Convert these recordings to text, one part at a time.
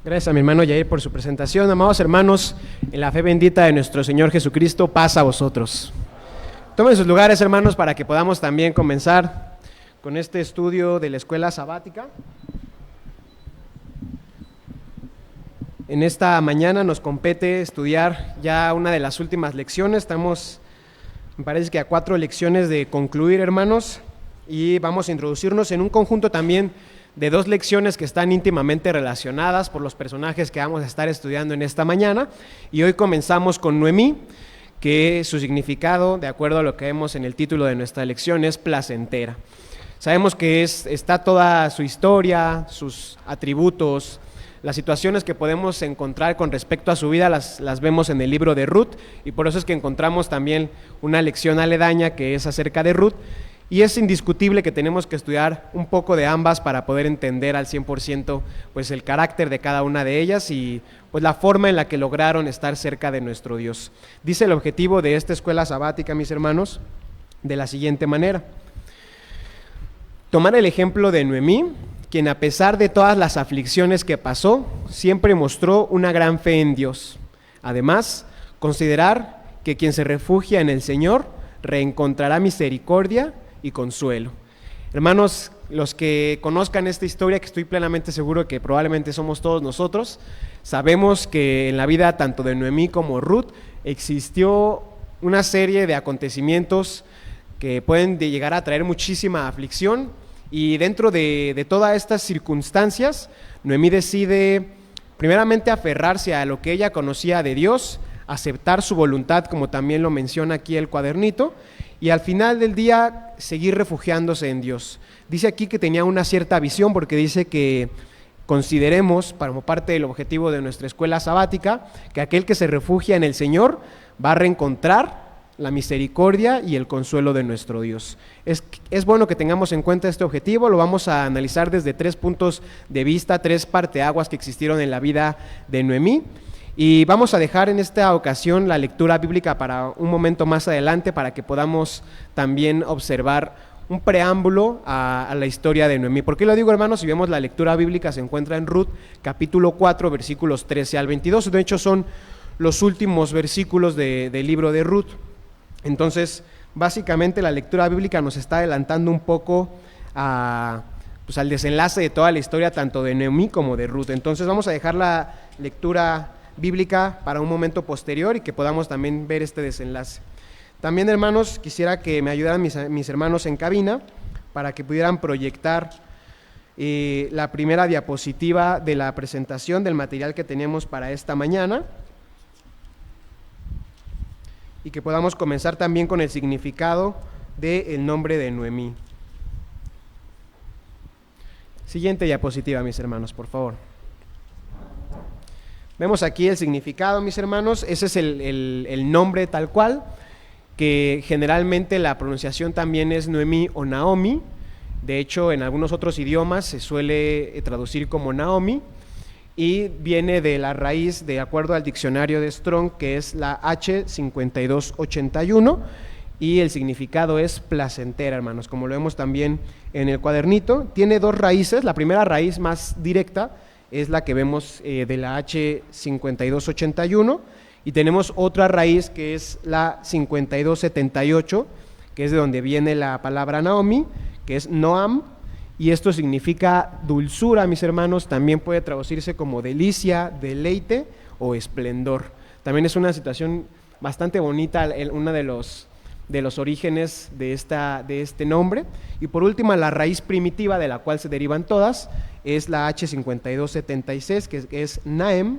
Gracias a mi hermano Yair por su presentación. Amados hermanos, en la fe bendita de nuestro Señor Jesucristo, paz a vosotros. Tomen sus lugares, hermanos, para que podamos también comenzar con este estudio de la escuela sabática. En esta mañana nos compete estudiar ya una de las últimas lecciones. Estamos, me parece que a 4 lecciones de concluir, hermanos, y vamos a introducirnos en un conjunto también de 2 lecciones que están íntimamente relacionadas por los personajes que vamos a estar estudiando en esta mañana. Y hoy comenzamos con Noemí, que su significado, de acuerdo a lo que vemos en el título de nuestra lección, es placentera. Sabemos que está toda su historia, sus atributos, las situaciones que podemos encontrar con respecto a su vida las vemos en el libro de Ruth, y por eso es que encontramos también una lección aledaña que es acerca de Ruth. Y es indiscutible que tenemos que estudiar un poco de ambas para poder entender al 100% pues, el carácter de cada una de ellas y pues, la forma en la que lograron estar cerca de nuestro Dios. Dice el objetivo de esta escuela sabática, mis hermanos, de la siguiente manera: tomar el ejemplo de Noemí, quien a pesar de todas las aflicciones que pasó, siempre mostró una gran fe en Dios. Además, considerar que quien se refugia en el Señor reencontrará misericordia y consuelo. Hermanos, los que conozcan esta historia, que estoy plenamente seguro que probablemente somos todos nosotros, sabemos que en la vida tanto de Noemí como Ruth existió una serie de acontecimientos que pueden llegar a traer muchísima aflicción, y dentro de todas estas circunstancias, Noemí decide primeramente aferrarse a lo que ella conocía de Dios, aceptar su voluntad, como también lo menciona aquí el cuadernito, y al final del día seguir refugiándose en Dios. Dice aquí que tenía una cierta visión, porque dice que consideremos, como parte del objetivo de nuestra escuela sabática, que aquel que se refugia en el Señor va a reencontrar la misericordia y el consuelo de nuestro Dios. Es bueno que tengamos en cuenta este objetivo. Lo vamos a analizar desde 3 puntos de vista, 3 parteaguas que existieron en la vida de Noemí. Y vamos a dejar en esta ocasión la lectura bíblica para un momento más adelante, para que podamos también observar un preámbulo a la historia de Noemí. ¿Por qué lo digo, hermanos? Si vemos la lectura bíblica, se encuentra en Ruth, capítulo 4, versículos 13 al 22. De hecho, son los últimos versículos del libro de Ruth. Entonces, básicamente la lectura bíblica nos está adelantando un poco al desenlace de toda la historia, tanto de Noemí como de Ruth. Entonces, vamos a dejar la lectura bíblica para un momento posterior y que podamos también ver este desenlace. También, hermanos, quisiera que me ayudaran mis hermanos en cabina para que pudieran proyectar la primera diapositiva de la presentación del material que tenemos para esta mañana, y que podamos comenzar también con el significado del nombre de Noemí. Siguiente diapositiva, mis hermanos, por favor. Vemos aquí el significado, mis hermanos. Ese es el nombre tal cual, que generalmente la pronunciación también es Noemí o Naomi. De hecho, en algunos otros idiomas se suele traducir como Naomi, y viene de la raíz, de acuerdo al diccionario de Strong, que es la H5281, y el significado es placentera, hermanos, como lo vemos también en el cuadernito. Tiene 2 raíces. La primera raíz, más directa, es la que vemos de la H5281, y tenemos otra raíz que es la 5278, que es de donde viene la palabra Naomi, que es Noam, y esto significa dulzura, mis hermanos. También puede traducirse como delicia, deleite o esplendor. También es una situación bastante bonita, uno de los orígenes de este nombre. Y por último, la raíz primitiva de la cual se derivan todas es la H5276, que es Naem,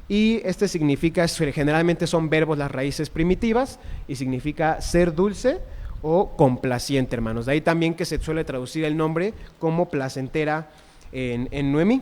y este significa, generalmente son verbos las raíces primitivas, y significa ser dulce o complaciente, hermanos. De ahí también que se suele traducir el nombre como placentera en Noemí.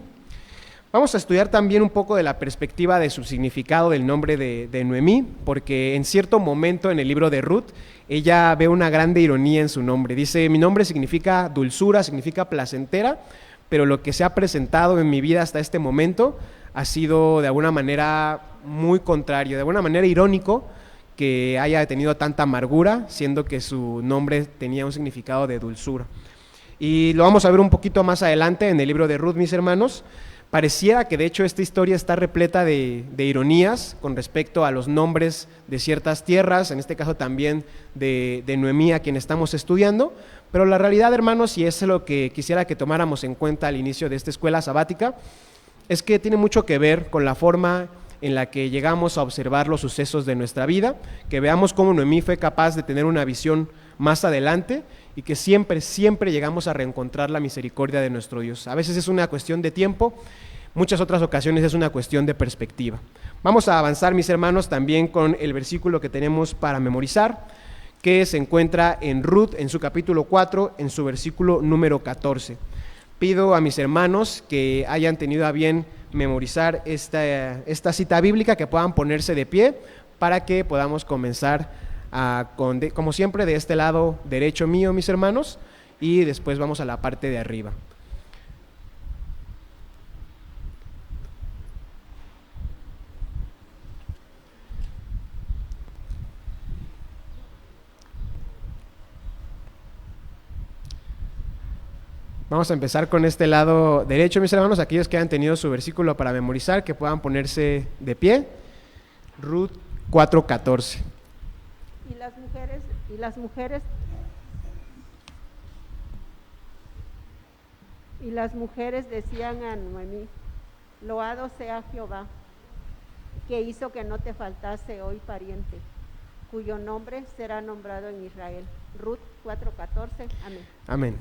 Vamos a estudiar también un poco de la perspectiva de su significado del nombre de Noemí, porque en cierto momento en el libro de Ruth, ella ve una grande ironía en su nombre. Dice: mi nombre significa dulzura, significa placentera, pero lo que se ha presentado en mi vida hasta este momento ha sido de alguna manera muy contrario, de alguna manera irónico, que haya tenido tanta amargura, siendo que su nombre tenía un significado de dulzura. Y lo vamos a ver un poquito más adelante en el libro de Ruth, mis hermanos. Pareciera que de hecho esta historia está repleta de ironías con respecto a los nombres de ciertas tierras, en este caso también de Noemí, a quien estamos estudiando, pero la realidad, hermanos, y es lo que quisiera que tomáramos en cuenta al inicio de esta escuela sabática, es que tiene mucho que ver con la forma en la que llegamos a observar los sucesos de nuestra vida, que veamos cómo Noemí fue capaz de tener una visión más adelante y que siempre, siempre llegamos a reencontrar la misericordia de nuestro Dios. A veces es una cuestión de tiempo, muchas otras ocasiones es una cuestión de perspectiva. Vamos a avanzar, mis hermanos, también con el versículo que tenemos para memorizar, que se encuentra en Ruth, en su capítulo 4, en su versículo número 14. Pido a mis hermanos que hayan tenido a bien memorizar esta cita bíblica, que puedan ponerse de pie para que podamos comenzar como siempre de este lado derecho mío, mis hermanos, y después vamos a la parte de arriba. Vamos a empezar con este lado derecho, mis hermanos, aquellos que han tenido su versículo para memorizar, que puedan ponerse de pie. Ruth 4:14. Y las mujeres decían a Noemí: loado sea Jehová, que hizo que no te faltase hoy pariente, cuyo nombre será nombrado en Israel. Ruth 4:14. Amén. Amén.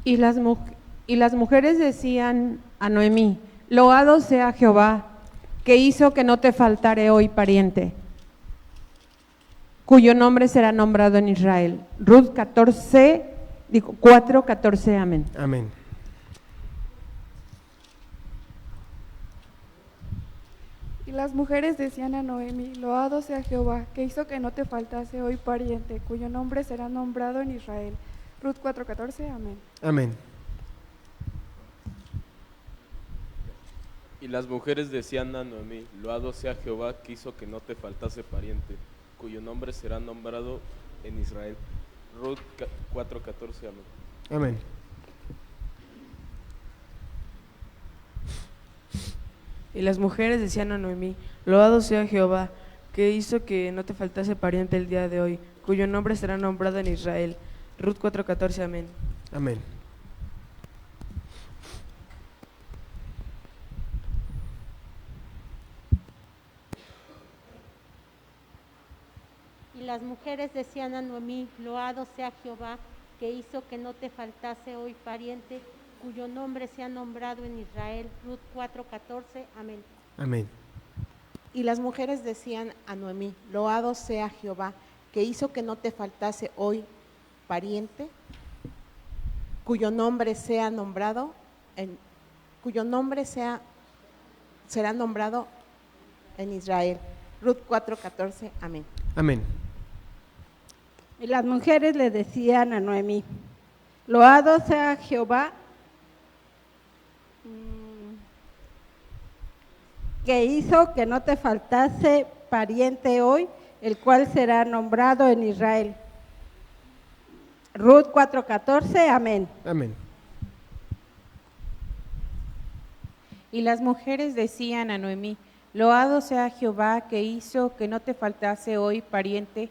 Y las mujeres decían a Noemí: loado sea Jehová, que hizo que no te faltare hoy pariente, cuyo nombre será nombrado en Israel. Ruth 4:14. Amén. Amén. Y las mujeres decían a Noemí: loado sea Jehová, que hizo que no te faltase hoy pariente, cuyo nombre será nombrado en Israel. Ruth 4:14. Amén. Amén. Y las mujeres decían a Noemí: loado sea Jehová, que hizo que no te faltase pariente, cuyo nombre será nombrado en Israel. Ruth 4:14. Amén. Amén. Y las mujeres decían a Noemí: loado sea Jehová, que hizo que no te faltase pariente el día de hoy, cuyo nombre será nombrado en Israel. Ruth 4:14. Amén. Amén. Y las mujeres decían a Noemí: loado sea Jehová, que hizo que no te faltase hoy pariente, cuyo nombre sea nombrado en Israel. Ruth 4:14. Amén. Amén. Y las mujeres decían a Noemí: loado sea Jehová, que hizo que no te faltase hoy pariente, cuyo nombre será nombrado en Israel. Ruth 4:14. Amén. Amén. Y las mujeres le decían a Noemí: loado sea Jehová, que hizo que no te faltase pariente hoy, el cual será nombrado en Israel. Ruth 4:14. Amén. Amén. Y las mujeres decían a Noemí: loado sea Jehová, que hizo que no te faltase hoy pariente,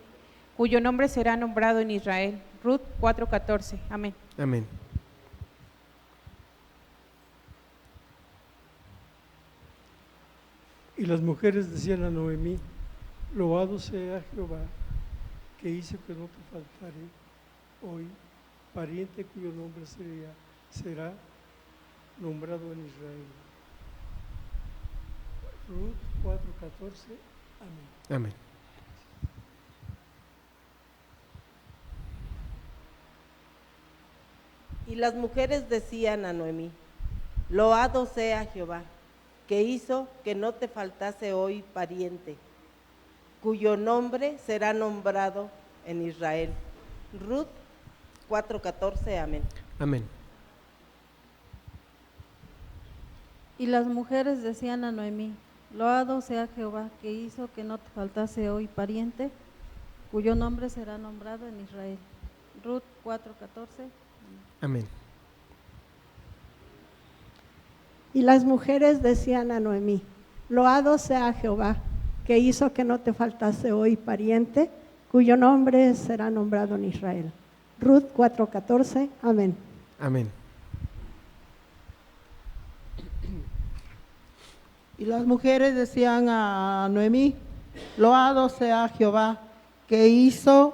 cuyo nombre será nombrado en Israel. Ruth 4:14. Amén. Amén. Y las mujeres decían a Noemí: loado sea Jehová, que hizo que no te faltare hoy pariente, cuyo nombre será nombrado en Israel. Ruth 4:14. Amén. Amén. Y las mujeres decían a Noemí: loado sea Jehová, que hizo que no te faltase hoy pariente, cuyo nombre será nombrado en Israel. Ruth 4:14. Amén. Amén. Y las mujeres decían a Noemí: loado sea Jehová, que hizo que no te faltase hoy pariente, cuyo nombre será nombrado en Israel. Ruth 4:14. Amén. Y las mujeres decían a Noemí, loado sea Jehová, que hizo que no te faltase hoy pariente, cuyo nombre será nombrado en Israel. Ruth 4:14. Amén. Amén. Y las mujeres decían a Noemí, loado sea Jehová, que hizo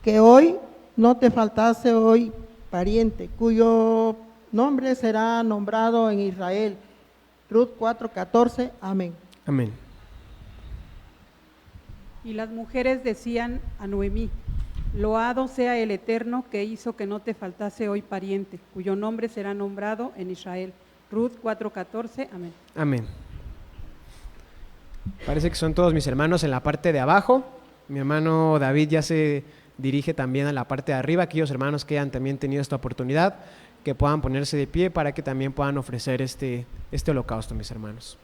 que hoy no te faltase hoy pariente, cuyo nombre será nombrado en Israel. Ruth 4:14. Amén. Amén. Y las mujeres decían a Noemí, loado sea el Eterno que hizo que no te faltase hoy pariente, cuyo nombre será nombrado en Israel. Ruth 4:14. Amén. Amén. Parece que son todos mis hermanos en la parte de abajo. Mi hermano David ya se dirige también a la parte de arriba. Aquellos hermanos que hayan también tenido esta oportunidad, que puedan ponerse de pie para que también puedan ofrecer este holocausto, mis hermanos.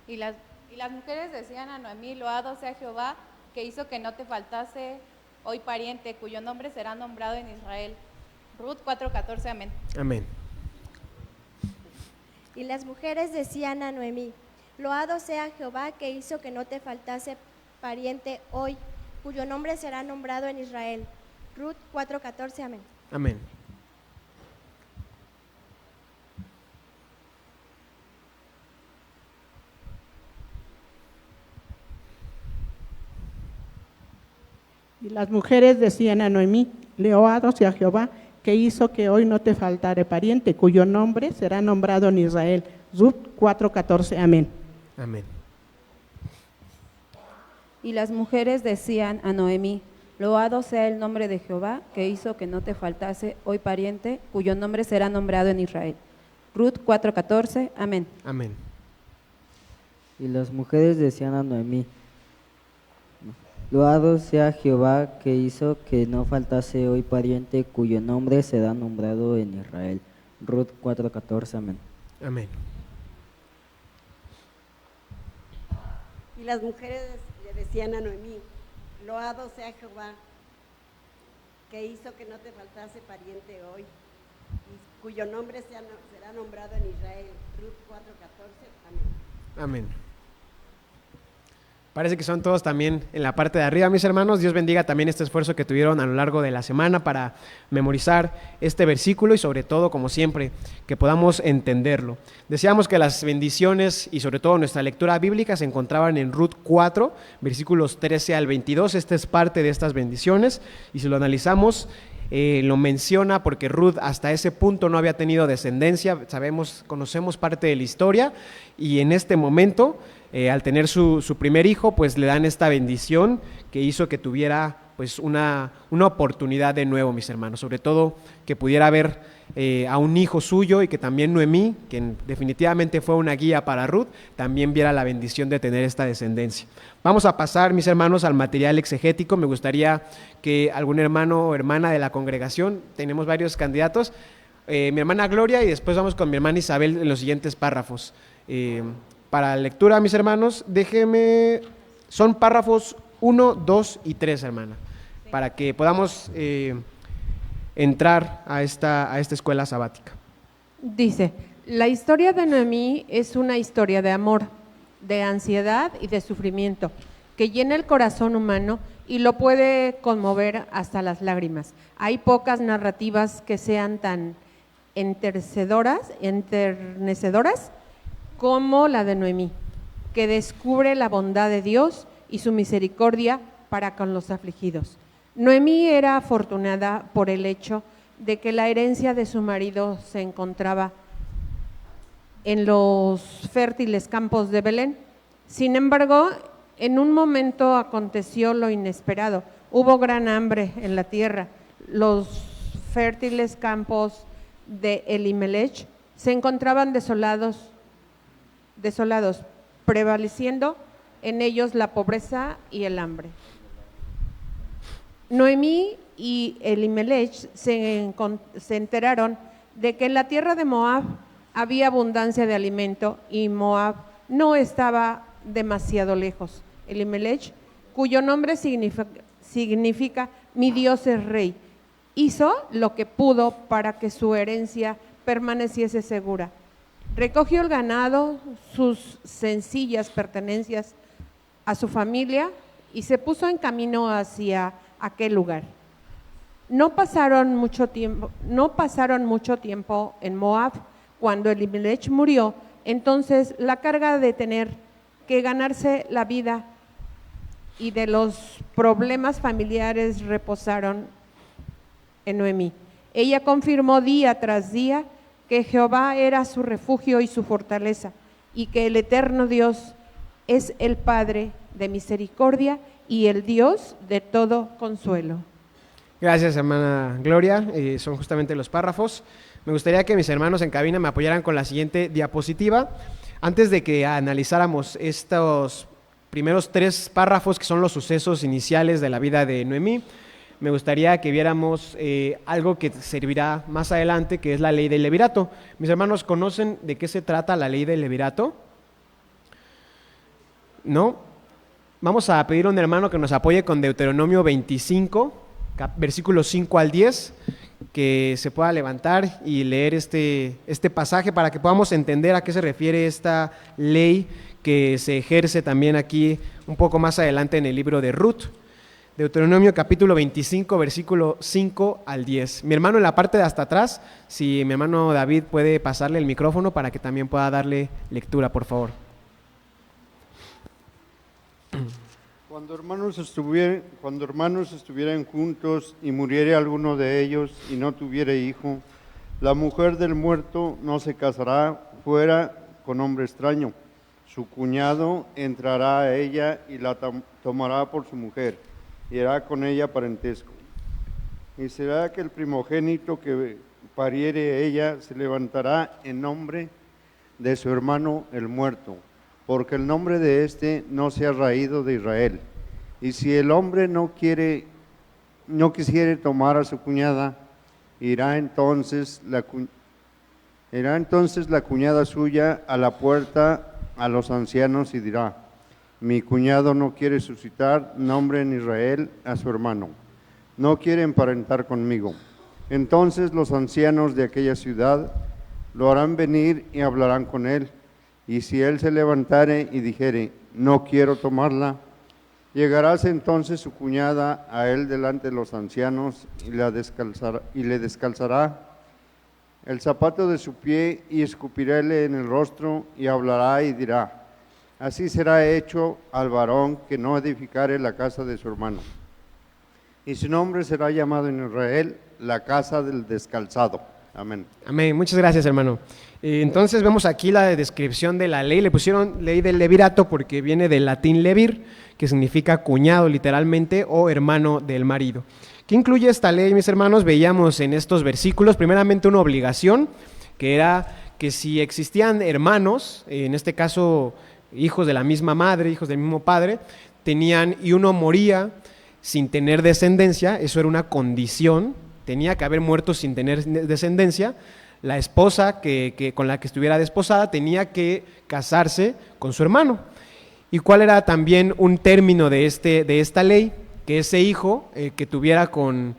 Y las mujeres decían a Noemí, loado sea Jehová, que hizo que no te faltase hoy pariente, cuyo nombre será nombrado en Israel. Ruth 4:14. Amén. Amén. Y las mujeres decían a Noemí, loado sea Jehová, que hizo que no te faltase pariente hoy, cuyo nombre será nombrado en Israel. Ruth 4:14. Amén. Amén. Y las mujeres decían a Noemí, loado sea Jehová, que hizo que hoy no te faltare pariente, cuyo nombre será nombrado en Israel. Ruth 4:14. Amén. Amén. Y las mujeres decían a Noemí, loado sea el nombre de Jehová, que hizo que no te faltase hoy pariente, cuyo nombre será nombrado en Israel. Ruth 4:14. Amén. Amén. Y las mujeres decían a Noemí, loado sea Jehová, que hizo que no faltase hoy pariente, cuyo nombre será nombrado en Israel. Ruth 4:14. Amén. Amén. Y las mujeres le decían a Noemí, loado sea Jehová, que hizo que no te faltase pariente hoy, y cuyo nombre será nombrado en Israel. Ruth 4:14. Amén. Amén. Parece que son todos también en la parte de arriba, mis hermanos. Dios bendiga también este esfuerzo que tuvieron a lo largo de la semana para memorizar este versículo y sobre todo, como siempre, que podamos entenderlo. Deseamos que las bendiciones y sobre todo nuestra lectura bíblica se encontraban en Ruth 4, versículos 13 al 22. Esta es parte de estas bendiciones y si lo analizamos, lo menciona porque Ruth hasta ese punto no había tenido descendencia. Conocemos parte de la historia y en este momento, al tener su primer hijo, pues le dan esta bendición que hizo que tuviera pues una oportunidad de nuevo, mis hermanos, sobre todo que pudiera ver a un hijo suyo y que también Noemí, que definitivamente fue una guía para Ruth, también viera la bendición de tener esta descendencia. Vamos a pasar, mis hermanos, al material exegético. Me gustaría que algún hermano o hermana de la congregación, tenemos varios candidatos, mi hermana Gloria y después vamos con mi hermana Isabel en los siguientes párrafos. Para lectura, mis hermanos, son párrafos 1, 2 y 3, hermana, para que podamos entrar a esta escuela sabática. Dice, la historia de Noemí es una historia de amor, de ansiedad y de sufrimiento, que llena el corazón humano y lo puede conmover hasta las lágrimas. Hay pocas narrativas que sean tan enternecedoras como la de Noemí, que descubre la bondad de Dios y su misericordia para con los afligidos. Noemí era afortunada por el hecho de que la herencia de su marido se encontraba en los fértiles campos de Belén. Sin embargo, en un momento aconteció lo inesperado. Hubo gran hambre en la tierra. Los fértiles campos de Elimelech se encontraban desolados, prevaleciendo en ellos la pobreza y el hambre. Noemí y Elimelech se enteraron de que en la tierra de Moab había abundancia de alimento y Moab no estaba demasiado lejos. Elimelech, cuyo nombre significa mi Dios es rey, hizo lo que pudo para que su herencia permaneciese segura. Recogió el ganado, sus sencillas pertenencias a su familia y se puso en camino hacia aquel lugar. No pasaron mucho tiempo en Moab. Cuando Elimelech murió, entonces la carga de tener que ganarse la vida y de los problemas familiares reposaron en Noemí. Ella confirmó día tras día que Jehová era su refugio y su fortaleza, y que el eterno Dios es el Padre de misericordia y el Dios de todo consuelo. Gracias, hermana Gloria. Son justamente los párrafos. Me gustaría que mis hermanos en cabina me apoyaran con la siguiente diapositiva. Antes de que analizáramos estos primeros 3 párrafos que son los sucesos iniciales de la vida de Noemí, me gustaría que viéramos algo que servirá más adelante, que es la ley del levirato. Mis hermanos, ¿conocen de qué se trata la ley del levirato? ¿No? Vamos a pedir a un hermano que nos apoye con Deuteronomio 25, versículos 5 al 10, que se pueda levantar y leer este pasaje para que podamos entender a qué se refiere esta ley que se ejerce también aquí un poco más adelante en el libro de Ruth. Deuteronomio capítulo 25, versículo 5 al 10. Mi hermano en la parte de hasta atrás, si mi hermano David puede pasarle el micrófono para que también pueda darle lectura, por favor. Cuando hermanos estuvieran juntos y muriere alguno de ellos y no tuviere hijo, la mujer del muerto no se casará fuera con hombre extraño. Su cuñado entrará a ella y la tomará por su mujer, y hará con ella parentesco. Y será que el primogénito que pariere ella se levantará en nombre de su hermano el muerto, porque el nombre de éste no se ha raído de Israel. Y si el hombre no quisiere tomar a su cuñada, irá entonces la cuñada suya a la puerta a los ancianos y dirá: mi cuñado no quiere suscitar nombre en Israel a su hermano, no quiere emparentar conmigo. Entonces los ancianos de aquella ciudad lo harán venir y hablarán con él. Y si él se levantare y dijere: no quiero tomarla, llegarás entonces su cuñada a él delante de los ancianos y le descalzará el zapato de su pie y escupiréle en el rostro y hablará y dirá: así será hecho al varón que no edificare la casa de su hermano. Y su nombre será llamado en Israel la casa del descalzado. Amén. Amén. Muchas gracias, hermano. Entonces vemos aquí la descripción de la ley. Le pusieron ley del levirato porque viene del latín levir, que significa cuñado literalmente o hermano del marido. ¿Qué incluye esta ley, mis hermanos? Veíamos en estos versículos primeramente una obligación, que era que si existían hermanos, en este caso hijos de la misma madre, hijos del mismo padre, y uno moría sin tener descendencia, eso era una condición, tenía que haber muerto sin tener descendencia. La esposa con la que estuviera desposada tenía que casarse con su hermano. ¿Y cuál era también un término de esta ley? Que ese hijo que tuviera con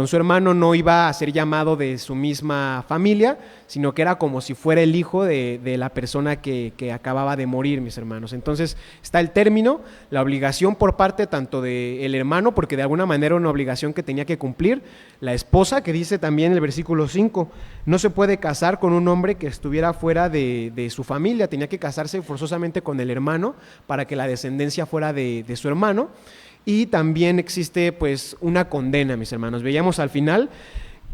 su hermano no iba a ser llamado de su misma familia, sino que era como si fuera el hijo de la persona que acababa de morir, mis hermanos. Entonces está el término, la obligación por parte tanto del hermano, porque de alguna manera era una obligación que tenía que cumplir, la esposa, que dice también en el versículo 5, no se puede casar con un hombre que estuviera fuera de su familia, tenía que casarse forzosamente con el hermano para que la descendencia fuera de su hermano. Y también existe pues una condena, mis hermanos. Veíamos al final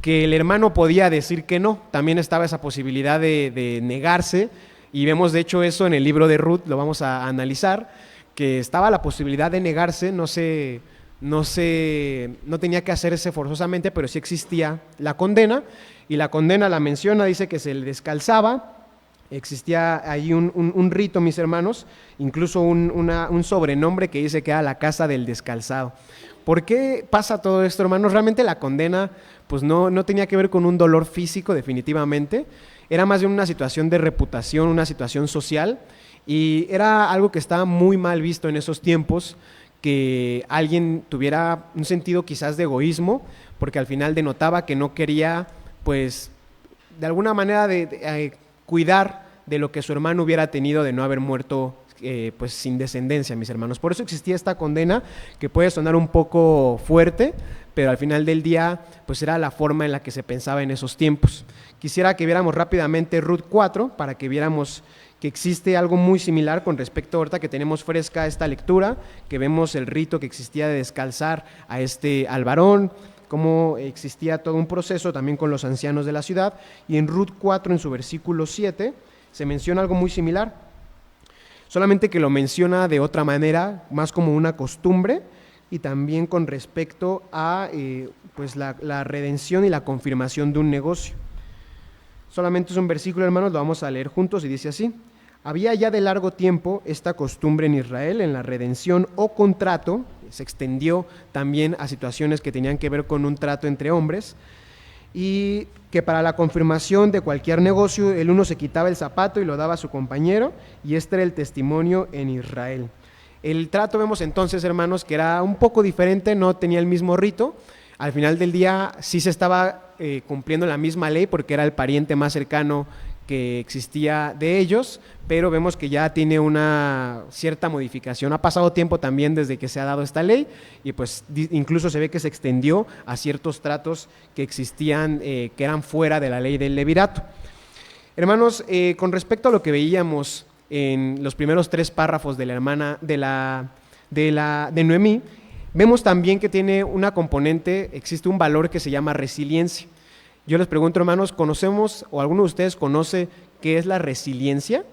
que el hermano podía decir que no, también estaba esa posibilidad de negarse, y vemos de hecho eso en el libro de Ruth, lo vamos a analizar, que estaba la posibilidad de negarse, no tenía que hacerse forzosamente, pero sí existía la condena, y la condena la menciona, dice que se le descalzaba. Existía ahí un rito, mis hermanos, incluso un sobrenombre que dice que era la casa del descalzado. ¿Por qué pasa todo esto, hermanos? Realmente la condena pues no tenía que ver con un dolor físico, definitivamente. era más bien una situación de reputación, una situación social, y era algo que estaba muy mal visto en esos tiempos, que alguien tuviera un sentido quizás de egoísmo, porque al final denotaba que no quería, pues, de alguna manera cuidar de lo que su hermano hubiera tenido de no haber muerto pues sin descendencia, mis hermanos. Por eso existía esta condena, que puede sonar un poco fuerte, pero al final del día pues era la forma en la que se pensaba en esos tiempos. Quisiera que viéramos rápidamente Ruth 4 para que viéramos que existe algo muy similar con respecto ahorita que tenemos fresca esta lectura, que vemos el rito que existía de descalzar al varón, cómo existía todo un proceso también con los ancianos de la ciudad. Y en Ruth 4, en su versículo 7, se menciona algo muy similar, solamente que lo menciona de otra manera, más como una costumbre, y también con respecto a pues la redención y la confirmación de un negocio. Solamente es un versículo, hermanos, lo vamos a leer juntos y dice así: había ya de largo tiempo esta costumbre en Israel, en la redención o contrato, se extendió también a situaciones que tenían que ver con un trato entre hombres, y que para la confirmación de cualquier negocio el uno se quitaba el zapato y lo daba a su compañero, y este era el testimonio en Israel. El trato, vemos entonces, hermanos, que era un poco diferente, no tenía el mismo rito. Al final del día sí se estaba cumpliendo la misma ley porque era el pariente más cercano que existía de ellos, pero vemos que ya tiene una cierta modificación. Ha pasado tiempo también desde que se ha dado esta ley, y pues incluso se ve que se extendió a ciertos tratos que existían, que eran fuera de la ley del levirato. Hermanos, con respecto a lo que veíamos en los primeros 3 párrafos de la hermana de Noemí, vemos también que tiene una componente, existe un valor que se llama resiliencia. Yo les pregunto, hermanos, ¿conocemos o alguno de ustedes conoce qué es la resiliencia?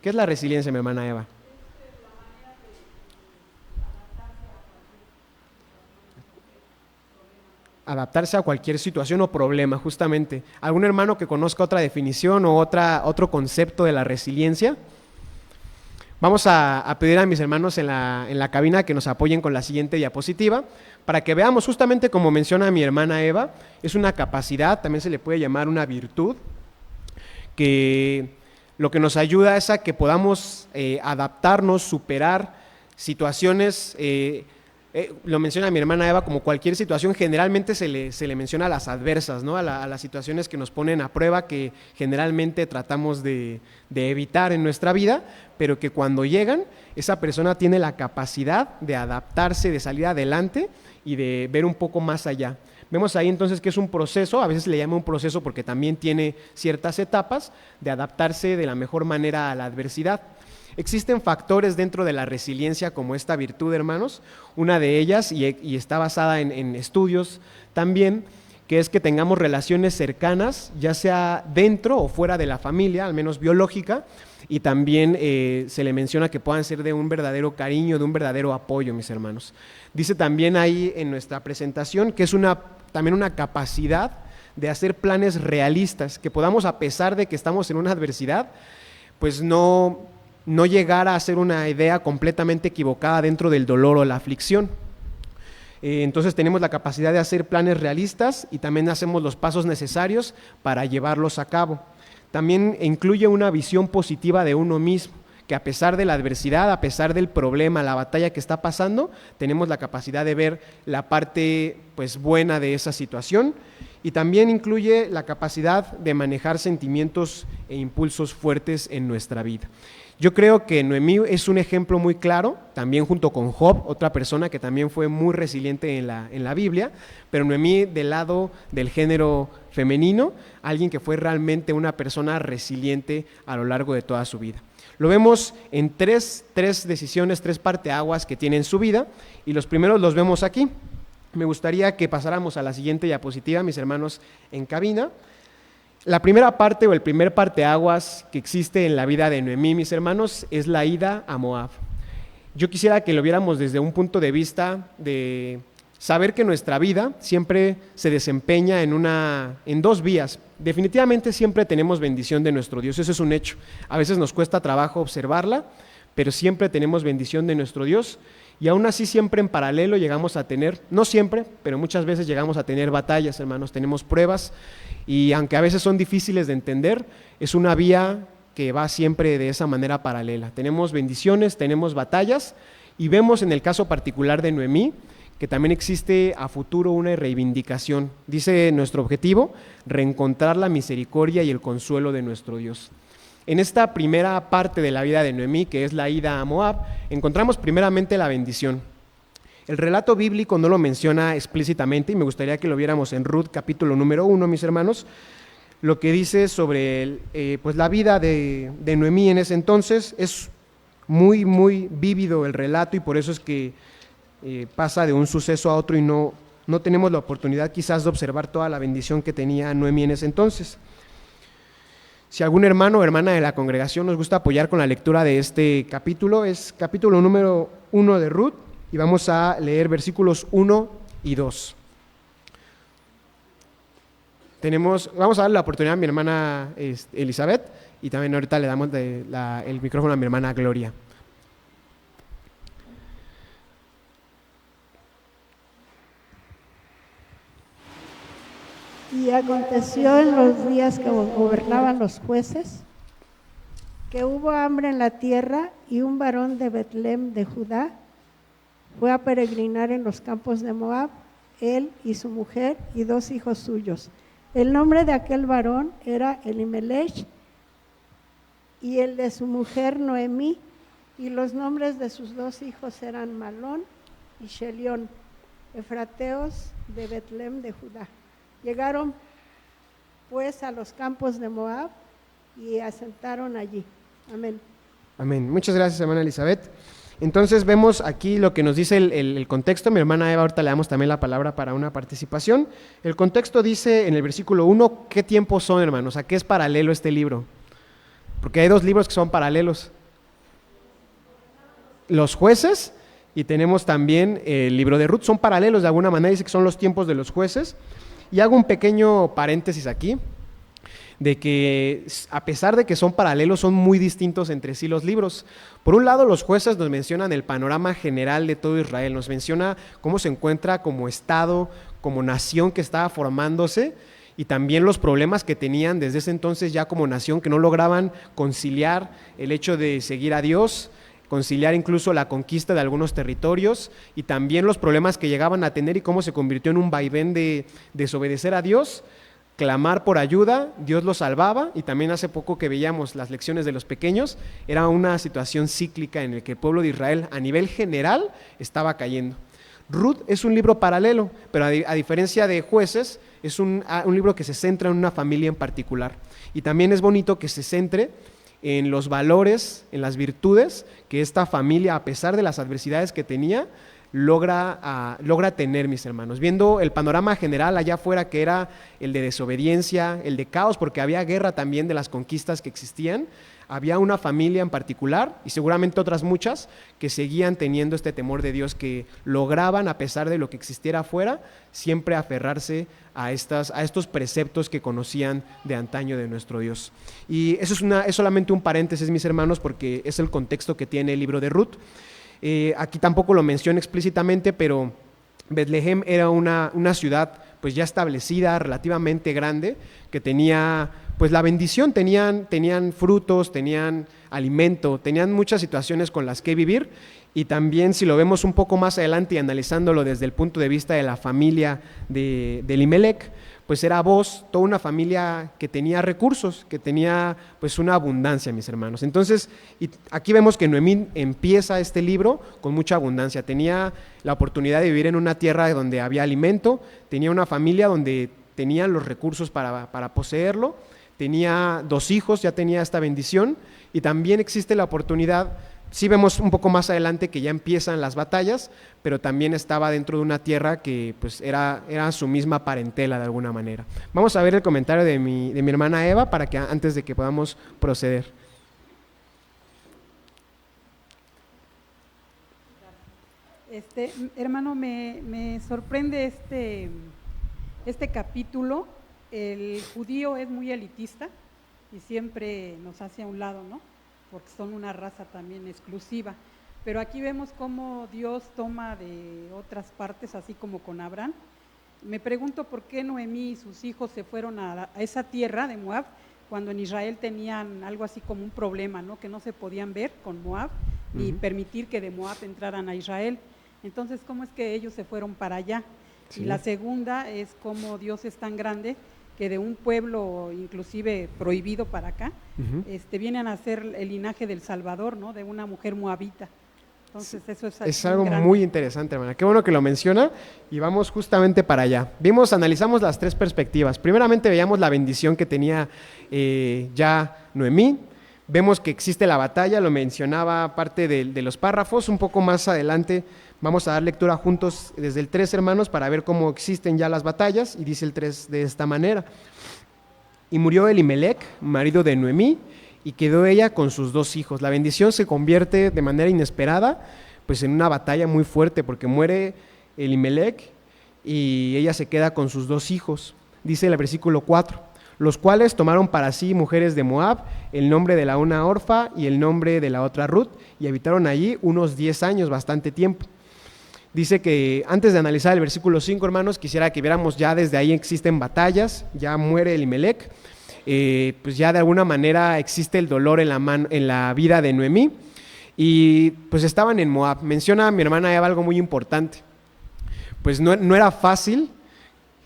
¿Qué es la resiliencia, mi hermana Eva? Adaptarse a cualquier situación o problema, justamente. ¿Algún hermano que conozca otra definición o otro concepto de la resiliencia? Vamos a pedir a mis hermanos en la cabina que nos apoyen con la siguiente diapositiva para que veamos, justamente como menciona mi hermana Eva, es una capacidad, también se le puede llamar una virtud, que lo que nos ayuda es a que podamos adaptarnos, superar situaciones, lo menciona mi hermana Eva, como cualquier situación, generalmente se le menciona a las adversas, ¿no? a las situaciones que nos ponen a prueba, que generalmente tratamos de evitar en nuestra vida, pero que cuando llegan, esa persona tiene la capacidad de adaptarse, de salir adelante y de ver un poco más allá. Vemos ahí entonces que es un proceso, a veces le llama un proceso porque también tiene ciertas etapas de adaptarse de la mejor manera a la adversidad. Existen factores dentro de la resiliencia como esta virtud, hermanos. Una de ellas, y está basada en estudios también, que es que tengamos relaciones cercanas, ya sea dentro o fuera de la familia, al menos biológica, y también se le menciona que puedan ser de un verdadero cariño, de un verdadero apoyo, mis hermanos. Dice también ahí en nuestra presentación que es también una capacidad de hacer planes realistas, que podamos, a pesar de que estamos en una adversidad, pues no llegar a hacer una idea completamente equivocada dentro del dolor o la aflicción. Entonces tenemos la capacidad de hacer planes realistas y también hacemos los pasos necesarios para llevarlos a cabo. También incluye una visión positiva de uno mismo, que a pesar de la adversidad, a pesar del problema, la batalla que está pasando, tenemos la capacidad de ver la parte pues buena de esa situación, y también incluye la capacidad de manejar sentimientos e impulsos fuertes en nuestra vida. Yo creo que Noemí es un ejemplo muy claro, también junto con Job, otra persona que también fue muy resiliente en la Biblia, pero Noemí del lado del género femenino, alguien que fue realmente una persona resiliente a lo largo de toda su vida. Lo vemos en tres decisiones, 3 parteaguas que tiene en su vida, y los primeros los vemos aquí. Me gustaría que pasáramos a la siguiente diapositiva, mis hermanos en cabina. La primera parte o el primer parteaguas que existe en la vida de Noemí, mis hermanos, es la ida a Moab. Yo quisiera que lo viéramos desde un punto de vista de saber que nuestra vida siempre se desempeña en 2 vías. Definitivamente siempre tenemos bendición de nuestro Dios, eso es un hecho. A veces nos cuesta trabajo observarla, pero siempre tenemos bendición de nuestro Dios. Y aún así siempre en paralelo llegamos a tener, no siempre, pero muchas veces llegamos a tener batallas, hermanos, tenemos pruebas y aunque a veces son difíciles de entender, es una vía que va siempre de esa manera paralela. Tenemos bendiciones, tenemos batallas y vemos en el caso particular de Noemí que también existe a futuro una reivindicación. Dice nuestro objetivo, reencontrar la misericordia y el consuelo de nuestro Dios. En esta primera parte de la vida de Noemí, que es la ida a Moab, encontramos primeramente la bendición. El relato bíblico no lo menciona explícitamente y me gustaría que lo viéramos en Ruth capítulo número 1, mis hermanos, lo que dice sobre pues la vida de Noemí en ese entonces. Es muy, muy vívido el relato y por eso es que pasa de un suceso a otro y no tenemos la oportunidad quizás de observar toda la bendición que tenía Noemí en ese entonces. Si algún hermano o hermana de la congregación nos gusta apoyar con la lectura de este capítulo, es capítulo número 1 de Ruth y vamos a leer versículos 1 y 2. Vamos a darle la oportunidad a mi hermana Elizabeth y también ahorita le damos el micrófono a mi hermana Gloria. Y aconteció en los días que gobernaban los jueces, que hubo hambre en la tierra, y un varón de Betlem de Judá fue a peregrinar en los campos de Moab, él y su mujer y 2 hijos suyos. El nombre de aquel varón era Elimelech, y el de su mujer Noemí, y los nombres de sus 2 hijos eran Malón y Chelión, efrateos de Betlem de Judá. Llegaron pues a los campos de Moab y asentaron allí. Amén. Amén. Muchas gracias, hermana Elizabeth. Entonces vemos aquí lo que nos dice el contexto. Mi hermana Eva, ahorita le damos también la palabra para una participación. El contexto dice en el versículo 1, ¿qué tiempos son, hermanos? ¿A qué es paralelo este libro? Porque hay 2 libros que son paralelos. Los jueces y tenemos también el libro de Ruth. Son paralelos de alguna manera, dice que son los tiempos de los jueces. Y hago un pequeño paréntesis aquí, de que a pesar de que son paralelos, son muy distintos entre sí los libros. Por un lado, los jueces nos mencionan el panorama general de todo Israel, nos menciona cómo se encuentra como estado, como nación que estaba formándose, y también los problemas que tenían desde ese entonces ya como nación, que no lograban conciliar el hecho de seguir a Dios, conciliar incluso la conquista de algunos territorios y también los problemas que llegaban a tener y cómo se convirtió en un vaivén de desobedecer a Dios, clamar por ayuda, Dios los salvaba y también hace poco que veíamos las lecciones de los pequeños, era una situación cíclica en la que el pueblo de Israel a nivel general estaba cayendo. Ruth es un libro paralelo, pero a diferencia de Jueces, es un libro que se centra en una familia en particular y también es bonito que se centre en los valores, en las virtudes que esta familia, a pesar de las adversidades que tenía, logra tener, mis hermanos. Viendo el panorama general allá afuera, que era el de desobediencia, el de caos, porque había guerra también de las conquistas que existían, había una familia en particular, y seguramente otras muchas, que seguían teniendo este temor de Dios, que lograban, a pesar de lo que existiera afuera, siempre aferrarse a estos preceptos que conocían de antaño de nuestro Dios. Y eso es solamente un paréntesis, mis hermanos, porque es el contexto que tiene el libro de Ruth. Aquí tampoco lo menciona explícitamente, pero Betlehem era una ciudad pues ya establecida, relativamente grande, que tenía pues la bendición, tenían frutos, tenían alimento, tenían muchas situaciones con las que vivir, y también si lo vemos un poco más adelante y analizándolo desde el punto de vista de la familia de Elimelech, pues era Boz, toda una familia que tenía recursos, que tenía pues una abundancia, mis hermanos. Entonces, y aquí vemos que Noemí empieza este libro con mucha abundancia. Tenía la oportunidad de vivir en una tierra donde había alimento, tenía una familia donde tenían los recursos para poseerlo, tenía 2 hijos, ya tenía esta bendición, y también existe la oportunidad. Sí vemos un poco más adelante que ya empiezan las batallas, pero también estaba dentro de una tierra que pues era su misma parentela de alguna manera. Vamos a ver el comentario de mi hermana Eva para que antes de que podamos proceder. Hermano, me sorprende este capítulo. El judío es muy elitista y siempre nos hace a un lado, ¿no? porque son una raza también exclusiva. Pero aquí vemos cómo Dios toma de otras partes, así como con Abraham. Me pregunto por qué Noemí y sus hijos se fueron a esa tierra de Moab, cuando en Israel tenían algo así como un problema, ¿no? Que no se podían ver con Moab, ni permitir que de Moab entraran a Israel. Entonces, ¿cómo es que ellos se fueron para allá? Sí. Y la segunda es cómo Dios es tan grande que de un pueblo inclusive prohibido para acá, vienen a ser el linaje del Salvador, ¿no? De una mujer moabita. Entonces eso es algo muy interesante, hermana. Qué bueno que lo menciona y vamos justamente para allá. Analizamos las tres perspectivas. Primeramente veíamos la bendición que tenía ya Noemí. Vemos que existe la batalla, lo mencionaba parte de los párrafos. Un poco más adelante vamos a dar lectura juntos desde el 3, hermanos, para ver cómo existen ya las batallas. Y dice el 3 de esta manera: y murió Elimelec, marido de Noemí, y quedó ella con sus 2 hijos. La bendición se convierte de manera inesperada pues en una batalla muy fuerte, porque muere Elimelec y ella se queda con sus 2 hijos. Dice el versículo 4: los cuales tomaron para sí mujeres de Moab, el nombre de la una Orfa y el nombre de la otra Ruth, y habitaron allí unos 10 años, bastante tiempo. Dice que antes de analizar el versículo 5, hermanos, quisiera que viéramos ya desde ahí existen batallas, ya muere Elimelec. Pues ya de alguna manera existe el dolor en la vida de Noemí, y pues estaban en Moab. Menciona mi hermana Eva algo muy importante, pues no era fácil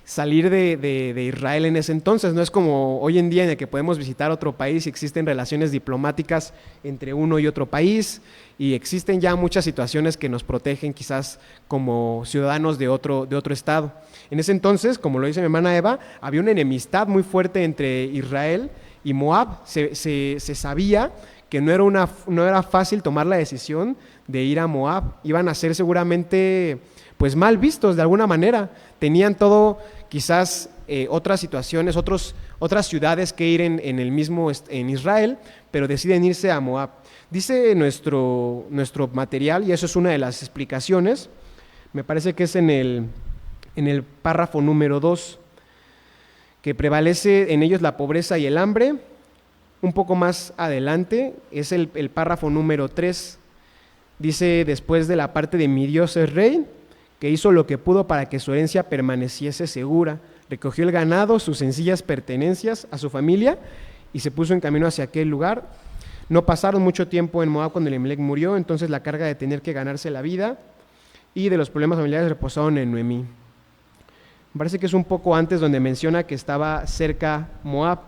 salir de Israel en ese entonces. No es como hoy en día en el que podemos visitar otro país y existen relaciones diplomáticas entre uno y otro país, y existen ya muchas situaciones que nos protegen quizás como ciudadanos de otro estado. En ese entonces, como lo dice mi hermana Eva, había una enemistad muy fuerte entre Israel y Moab. Se sabía que no era fácil tomar la decisión de ir a Moab. Iban a ser seguramente pues mal vistos de alguna manera. Tenían todo, quizás otras situaciones, otras ciudades que ir en Israel, pero deciden irse a Moab. Dice nuestro material, y eso es una de las explicaciones, me parece que es en el párrafo número 2, que prevalece en ellos la pobreza y el hambre. Un poco más adelante es el párrafo número 3, dice: después de la parte de mi Dios es rey, que hizo lo que pudo para que su herencia permaneciese segura, recogió el ganado, sus sencillas pertenencias a su familia, y se puso en camino hacia aquel lugar. No pasaron mucho tiempo en Moab cuando Elimelec murió, entonces la carga de tener que ganarse la vida y de los problemas familiares reposaron en Noemí. Me parece que es un poco antes donde menciona que estaba cerca Moab.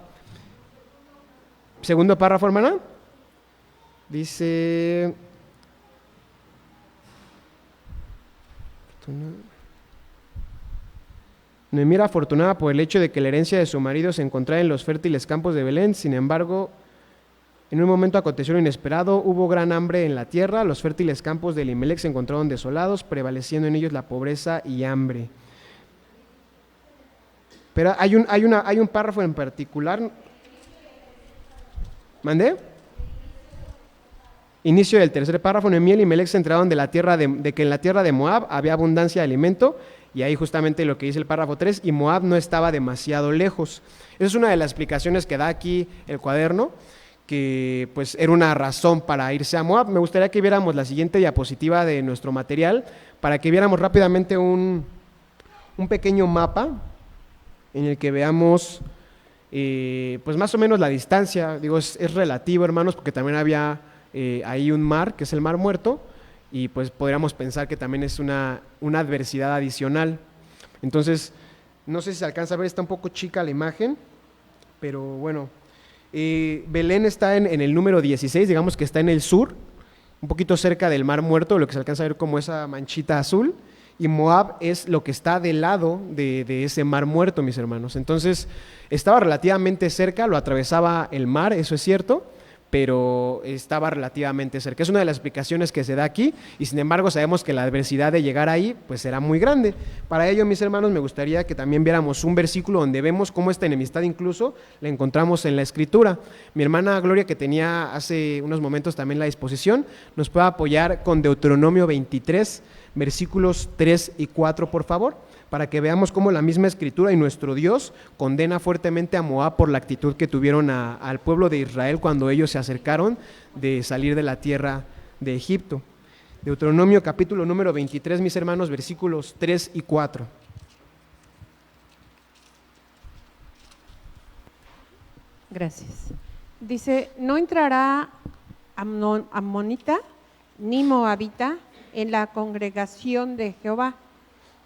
Segundo párrafo, hermana. Dice: Noemí era afortunada por el hecho de que la herencia de su marido se encontraba en los fértiles campos de Belén. Sin embargo, en un momento aconteció lo inesperado, hubo gran hambre en la tierra, los fértiles campos de Elimelec se encontraron desolados, prevaleciendo en ellos la pobreza y hambre. Pero hay un párrafo en particular. ¿Mandé? Inicio del tercer párrafo: Noemí y Elimelec se enteraron de que en la tierra de Moab había abundancia de alimento, y ahí justamente lo que dice el párrafo 3, y Moab no estaba demasiado lejos. Esa es una de las explicaciones que da aquí el cuaderno, que pues era una razón para irse a Moab. Me gustaría que viéramos la siguiente diapositiva de nuestro material, para que viéramos rápidamente un pequeño mapa en el que veamos pues más o menos la distancia. Digo, es relativo, hermanos, porque también había ahí un mar, que es el Mar Muerto, y pues podríamos pensar que también es una adversidad adicional. Entonces, no sé si se alcanza a ver, está un poco chica la imagen, pero bueno. Belén está en el número 16, digamos que está en el sur, un poquito cerca del Mar Muerto, lo que se alcanza a ver como esa manchita azul, y Moab es lo que está del lado de ese Mar Muerto, mis hermanos. Entonces estaba relativamente cerca, lo atravesaba el mar, eso es cierto, pero estaba relativamente cerca. Es una de las explicaciones que se da aquí, y sin embargo sabemos que la adversidad de llegar ahí pues será muy grande. Para ello, mis hermanos, me gustaría que también viéramos un versículo donde vemos cómo esta enemistad incluso la encontramos en la Escritura. Mi hermana Gloria, que tenía hace unos momentos también la disposición, nos puede apoyar con Deuteronomio 23, versículos 3 y 4, por favor, para que veamos cómo la misma Escritura y nuestro Dios condena fuertemente a Moab por la actitud que tuvieron al pueblo de Israel cuando ellos se acercaron de salir de la tierra de Egipto. Deuteronomio capítulo número 23, mis hermanos, versículos 3 y 4. Gracias. Dice, no entrará amonita ni moabita en la congregación de Jehová,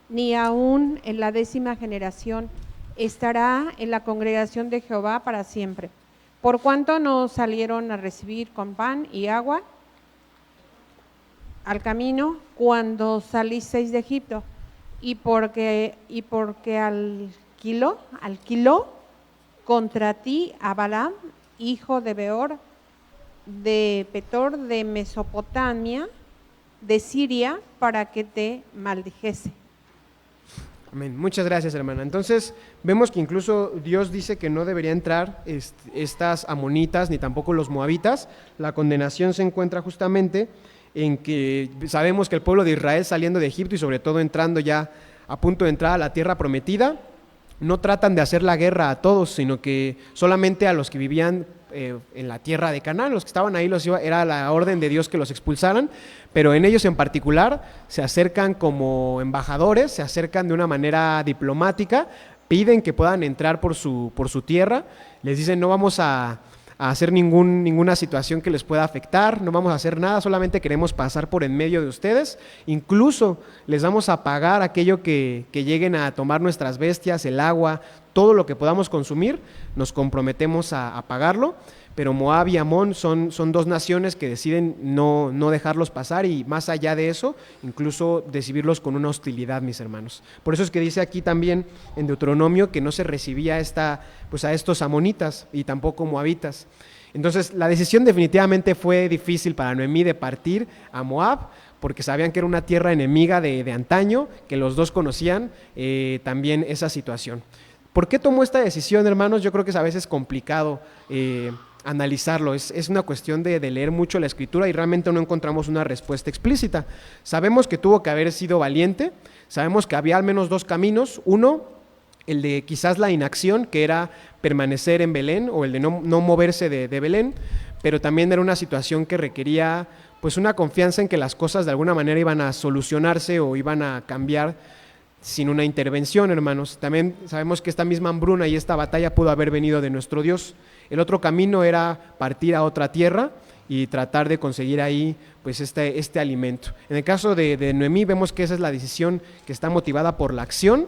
ni aún en la 10ª generación estará en la congregación de Jehová para siempre. Por cuanto no salieron a recibir con pan y agua al camino cuando salisteis de Egipto, y porque alquiló contra ti a Balaam, hijo de Beor, de Petor, de Mesopotamia, de Siria, para que te maldijese. Amén. Muchas gracias, hermana. Entonces, vemos que incluso Dios dice que no debería entrar estas amonitas, ni tampoco los moabitas. La condenación se encuentra justamente en que sabemos que el pueblo de Israel saliendo de Egipto y sobre todo entrando ya a punto de entrar a la tierra prometida, no tratan de hacer la guerra a todos, sino que solamente a los que vivían en la tierra de Canaán, los que estaban ahí era la orden de Dios que los expulsaran, pero en ellos en particular se acercan como embajadores, se acercan de una manera diplomática, piden que puedan entrar por su tierra, les dicen no vamos a hacer ninguna situación que les pueda afectar, no vamos a hacer nada, solamente queremos pasar por en medio de ustedes, incluso les vamos a pagar aquello que lleguen a tomar nuestras bestias, el agua, todo lo que podamos consumir, nos comprometemos a pagarlo, pero Moab y Amón son dos naciones que deciden no dejarlos pasar y más allá de eso, incluso recibirlos con una hostilidad, mis hermanos. Por eso es que dice aquí también en Deuteronomio que no se recibía a estos amonitas y tampoco moabitas. Entonces la decisión definitivamente fue difícil para Noemí de partir a Moab, porque sabían que era una tierra enemiga de antaño, que los dos conocían también esa situación. ¿Por qué tomó esta decisión, hermanos? Yo creo que es a veces complicado analizarlo, es una cuestión de leer mucho la Escritura y realmente no encontramos una respuesta explícita. Sabemos que tuvo que haber sido valiente, sabemos que había al menos dos caminos, uno, el de quizás la inacción, que era permanecer en Belén, o el de no moverse de Belén, pero también era una situación que requería pues una confianza en que las cosas de alguna manera iban a solucionarse o iban a cambiar sin una intervención, hermanos. También sabemos que esta misma hambruna y esta batalla pudo haber venido de nuestro Dios. El otro camino era partir a otra tierra y tratar de conseguir ahí pues este alimento. En el caso de Noemí vemos que esa es la decisión que está motivada por la acción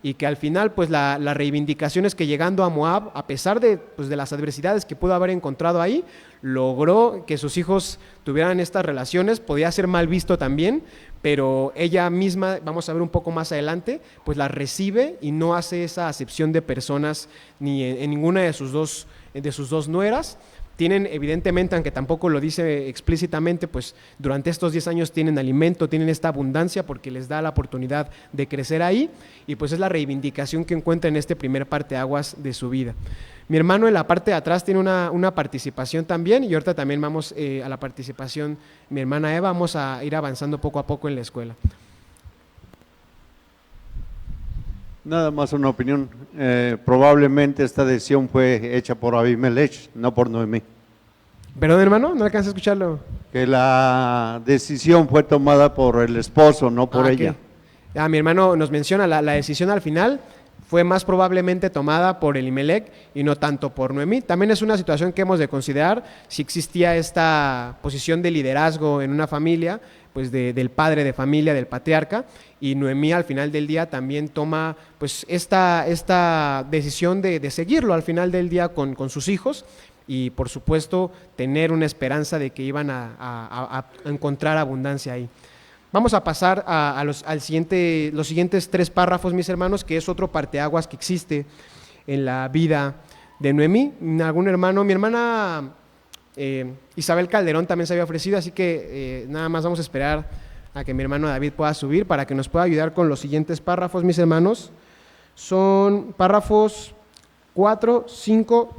y que al final pues la reivindicación es que llegando a Moab, a pesar de las adversidades que pudo haber encontrado ahí, logró que sus hijos tuvieran estas relaciones, podía ser mal visto también, pero ella misma, vamos a ver un poco más adelante, pues la recibe y no hace esa acepción de personas ni en ninguna de sus dos nueras. Tienen evidentemente, aunque tampoco lo dice explícitamente, pues durante estos 10 años tienen alimento, tienen esta abundancia porque les da la oportunidad de crecer ahí y pues es la reivindicación que encuentra en este primer parteaguas de su vida. Mi hermano en la parte de atrás tiene una participación también y ahorita también vamos a la participación, mi hermana Eva, vamos a ir avanzando poco a poco en la escuela. Nada más una opinión. Probablemente esta decisión fue hecha por Abimelech, no por Noemí. Perdón, hermano, no alcanza a escucharlo. Que la decisión fue tomada por el esposo, no por ella. Okay. Mi hermano nos menciona la decisión al final fue más probablemente tomada por Elimelech y no tanto por Noemí. También es una situación que hemos de considerar si existía esta posición de liderazgo en una familia, pues del padre de familia, del patriarca, y Noemí al final del día también toma pues esta decisión de seguirlo al final del día con sus hijos y por supuesto tener una esperanza de que iban a encontrar abundancia ahí. Vamos a pasar los siguientes 3 párrafos, mis hermanos, que es otro parteaguas que existe en la vida de Noemí. ¿Algún hermano? Mi hermana Isabel Calderón también se había ofrecido, así que nada más vamos a esperar a que mi hermano David pueda subir para que nos pueda ayudar con los siguientes párrafos, mis hermanos. Son párrafos 4, 5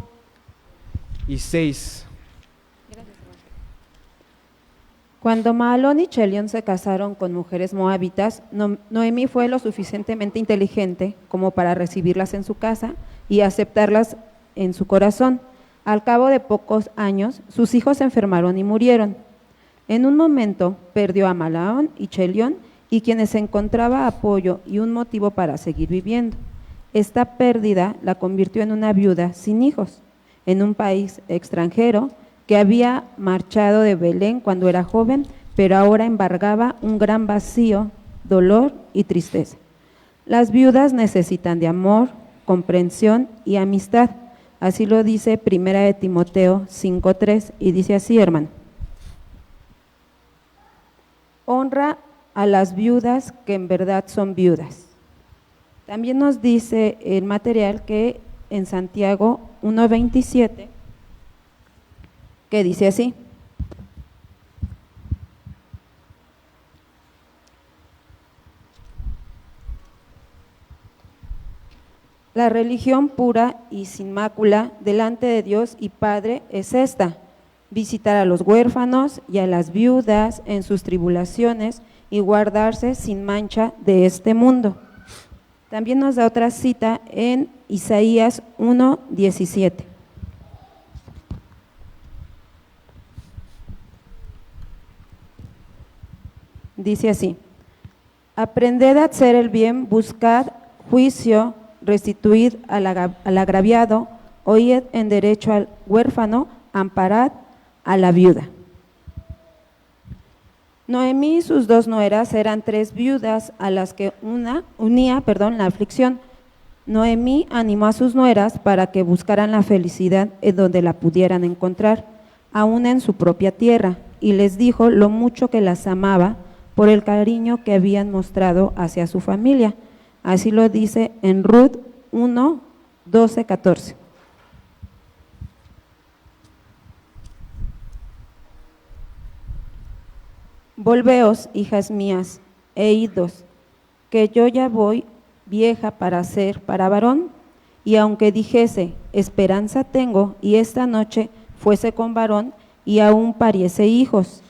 y 6. Cuando Mahalón y Chelión se casaron con mujeres moabitas, Noemí fue lo suficientemente inteligente como para recibirlas en su casa y aceptarlas en su corazón. Al cabo de pocos años, sus hijos se enfermaron y murieron. En un momento perdió a Mahalón y Chelión, y quienes encontraba apoyo y un motivo para seguir viviendo. Esta pérdida la convirtió en una viuda sin hijos, en un país extranjero, que había marchado de Belén cuando era joven, pero ahora embargaba un gran vacío, dolor y tristeza. Las viudas necesitan de amor, comprensión y amistad. Así lo dice 1 de Timoteo 5:3, y dice así, hermano. Honra a las viudas que en verdad son viudas. También nos dice el material que en Santiago 1:27, que dice así: la religión pura y sin mácula delante de Dios y Padre es esta: visitar a los huérfanos y a las viudas en sus tribulaciones y guardarse sin mancha de este mundo. También nos da otra cita en Isaías 1:17. Dice así: aprended a hacer el bien, buscad juicio, restituid al agraviado, oíd en derecho al huérfano, amparad a la viuda. Noemí y sus dos nueras eran tres viudas a las que unía la aflicción. Noemí animó a sus nueras para que buscaran la felicidad en donde la pudieran encontrar, aún en su propia tierra, y les dijo lo mucho que las amaba por el cariño que habían mostrado hacia su familia. Así lo dice en Ruth 1:12-14. Volveos, hijas mías, e idos, que yo ya voy vieja para ser para varón, y aunque dijese, esperanza tengo, y esta noche fuese con varón, y aún pariese hijos,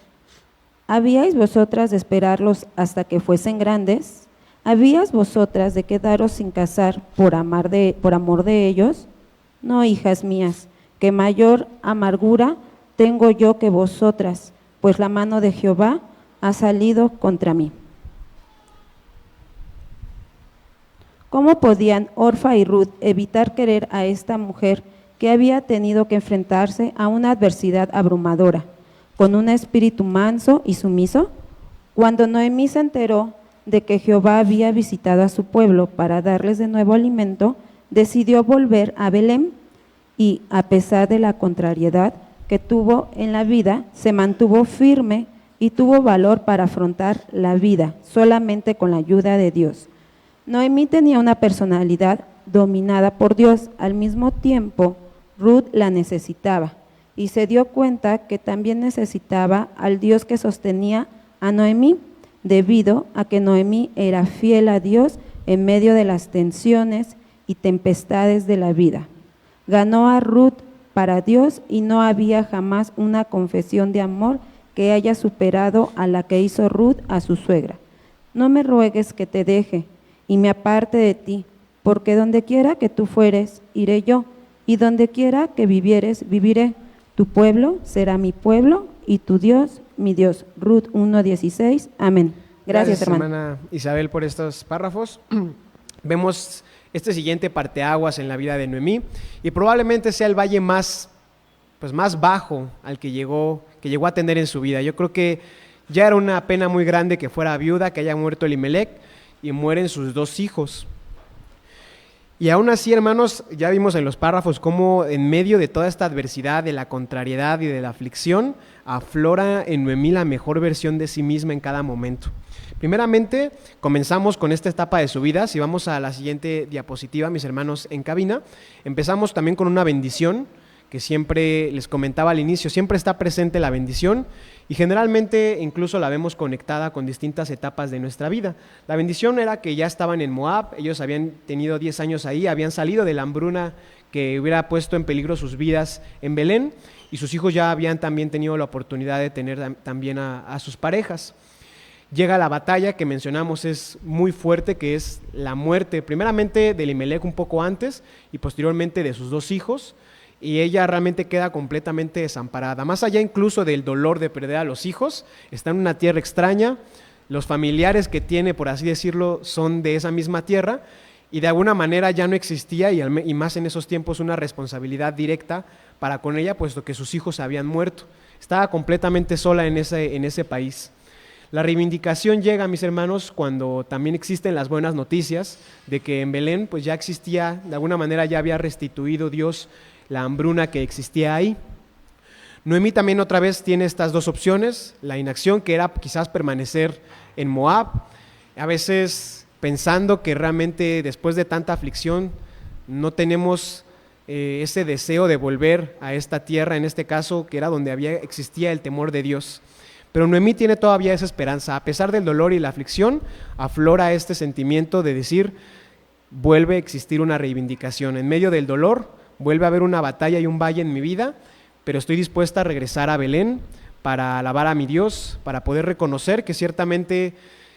¿habíais vosotras de esperarlos hasta que fuesen grandes? ¿Habíais vosotras de quedaros sin casar por amor de ellos? No, hijas mías, que mayor amargura tengo yo que vosotras, pues la mano de Jehová ha salido contra mí. ¿Cómo podían Orfa y Ruth evitar querer a esta mujer que había tenido que enfrentarse a una adversidad abrumadora, con un espíritu manso y sumiso? Cuando Noemí se enteró de que Jehová había visitado a su pueblo para darles de nuevo alimento, decidió volver a Belén y, a pesar de la contrariedad que tuvo en la vida, se mantuvo firme y tuvo valor para afrontar la vida solamente con la ayuda de Dios. Noemí tenía una personalidad dominada por Dios. Al mismo tiempo, Ruth la necesitaba y se dio cuenta que también necesitaba al Dios que sostenía a Noemí, debido a que Noemí era fiel a Dios en medio de las tensiones y tempestades de la vida. Ganó a Ruth para Dios y no había jamás una confesión de amor que haya superado a la que hizo Ruth a su suegra. No me ruegues que te deje y me aparte de ti, porque donde quiera que tú fueres, iré yo, y donde quiera que vivieres, viviré. Tu pueblo será mi pueblo y tu Dios, mi Dios. Ruth 1:16. Amén. Gracias, hermana Isabel, por estos párrafos. Vemos este siguiente parteaguas en la vida de Noemí, y probablemente sea el valle más bajo al que llegó a tener en su vida. Yo creo que ya era una pena muy grande que fuera viuda, que haya muerto Elimelec y mueren sus dos hijos. Y aún así, hermanos, ya vimos en los párrafos cómo en medio de toda esta adversidad, de la contrariedad y de la aflicción, aflora en Noemí la mejor versión de sí misma en cada momento. Primeramente, comenzamos con esta etapa de su vida. Si vamos a la siguiente diapositiva, mis hermanos en cabina, empezamos también con una bendición que siempre les comentaba al inicio, siempre está presente la bendición y generalmente incluso la vemos conectada con distintas etapas de nuestra vida. La bendición era que ya estaban en Moab, ellos habían tenido 10 años ahí, habían salido de la hambruna que hubiera puesto en peligro sus vidas en Belén, y sus hijos ya habían también tenido la oportunidad de tener también a sus parejas. Llega la batalla que mencionamos, es muy fuerte, que es la muerte primeramente de Elimelech un poco antes y posteriormente de sus 2 hijos, y ella realmente queda completamente desamparada. Más allá incluso del dolor de perder a los hijos, está en una tierra extraña, los familiares que tiene, por así decirlo, son de esa misma tierra, y de alguna manera ya no existía, y más en esos tiempos, una responsabilidad directa para con ella, puesto que sus hijos habían muerto. Estaba completamente sola en ese país. La reivindicación llega, mis hermanos, cuando también existen las buenas noticias de que en Belén pues ya existía, de alguna manera ya había restituido Dios la hambruna que existía ahí. Noemí también otra vez tiene estas 2 opciones, la inacción, que era quizás permanecer en Moab, a veces pensando que realmente después de tanta aflicción no tenemos ese deseo de volver a esta tierra, en este caso que era donde existía el temor de Dios. Pero Noemí tiene todavía esa esperanza, a pesar del dolor y la aflicción, aflora este sentimiento de decir, vuelve a existir una reivindicación. En medio del dolor, vuelve a haber una batalla y un valle en mi vida, pero estoy dispuesta a regresar a Belén para alabar a mi Dios, para poder reconocer que ciertamente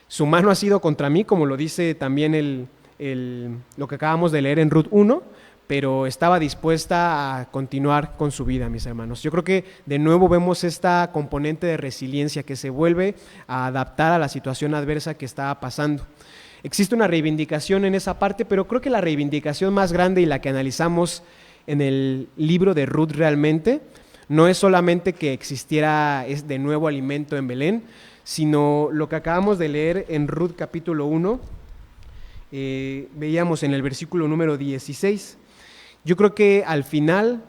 su mano ha sido contra mí, como lo dice también lo que acabamos de leer en Ruth 1, pero estaba dispuesta a continuar con su vida, mis hermanos. Yo creo que de nuevo vemos esta componente de resiliencia que se vuelve a adaptar a la situación adversa que estaba pasando. Existe una reivindicación en esa parte, pero creo que la reivindicación más grande y la que analizamos en el libro de Ruth realmente no es solamente que existiera de nuevo alimento en Belén, sino lo que acabamos de leer en Ruth capítulo 1, veíamos en el versículo número 16. Yo creo que al final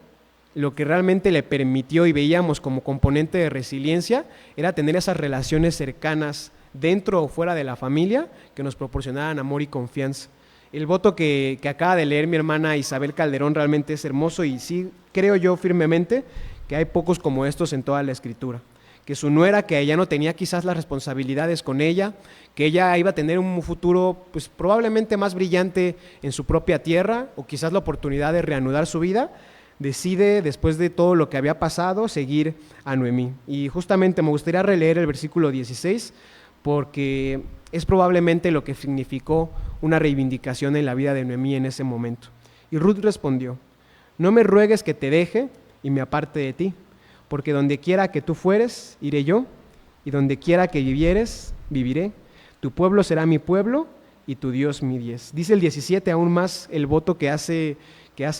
lo que realmente le permitió y veíamos como componente de resiliencia era tener esas relaciones cercanas dentro o fuera de la familia que nos proporcionaran amor y confianza. El voto que acaba de leer mi hermana Isabel Calderón realmente es hermoso, y sí creo yo firmemente que hay pocos como estos en toda la Escritura. Que su nuera, que ella no tenía quizás las responsabilidades con ella, que ella iba a tener un futuro pues probablemente más brillante en su propia tierra, o quizás la oportunidad de reanudar su vida, decide, después de todo lo que había pasado, seguir a Noemí. Y justamente me gustaría releer el versículo 16, porque es probablemente lo que significó una reivindicación en la vida de Noemí en ese momento. Y Ruth respondió: no me ruegues que te deje y me aparte de ti, porque donde quiera que tú fueres, iré yo, y donde quiera que vivieres, viviré. Tu pueblo será mi pueblo, y tu Dios mi Dios. Dice el 17 aún más el voto que hace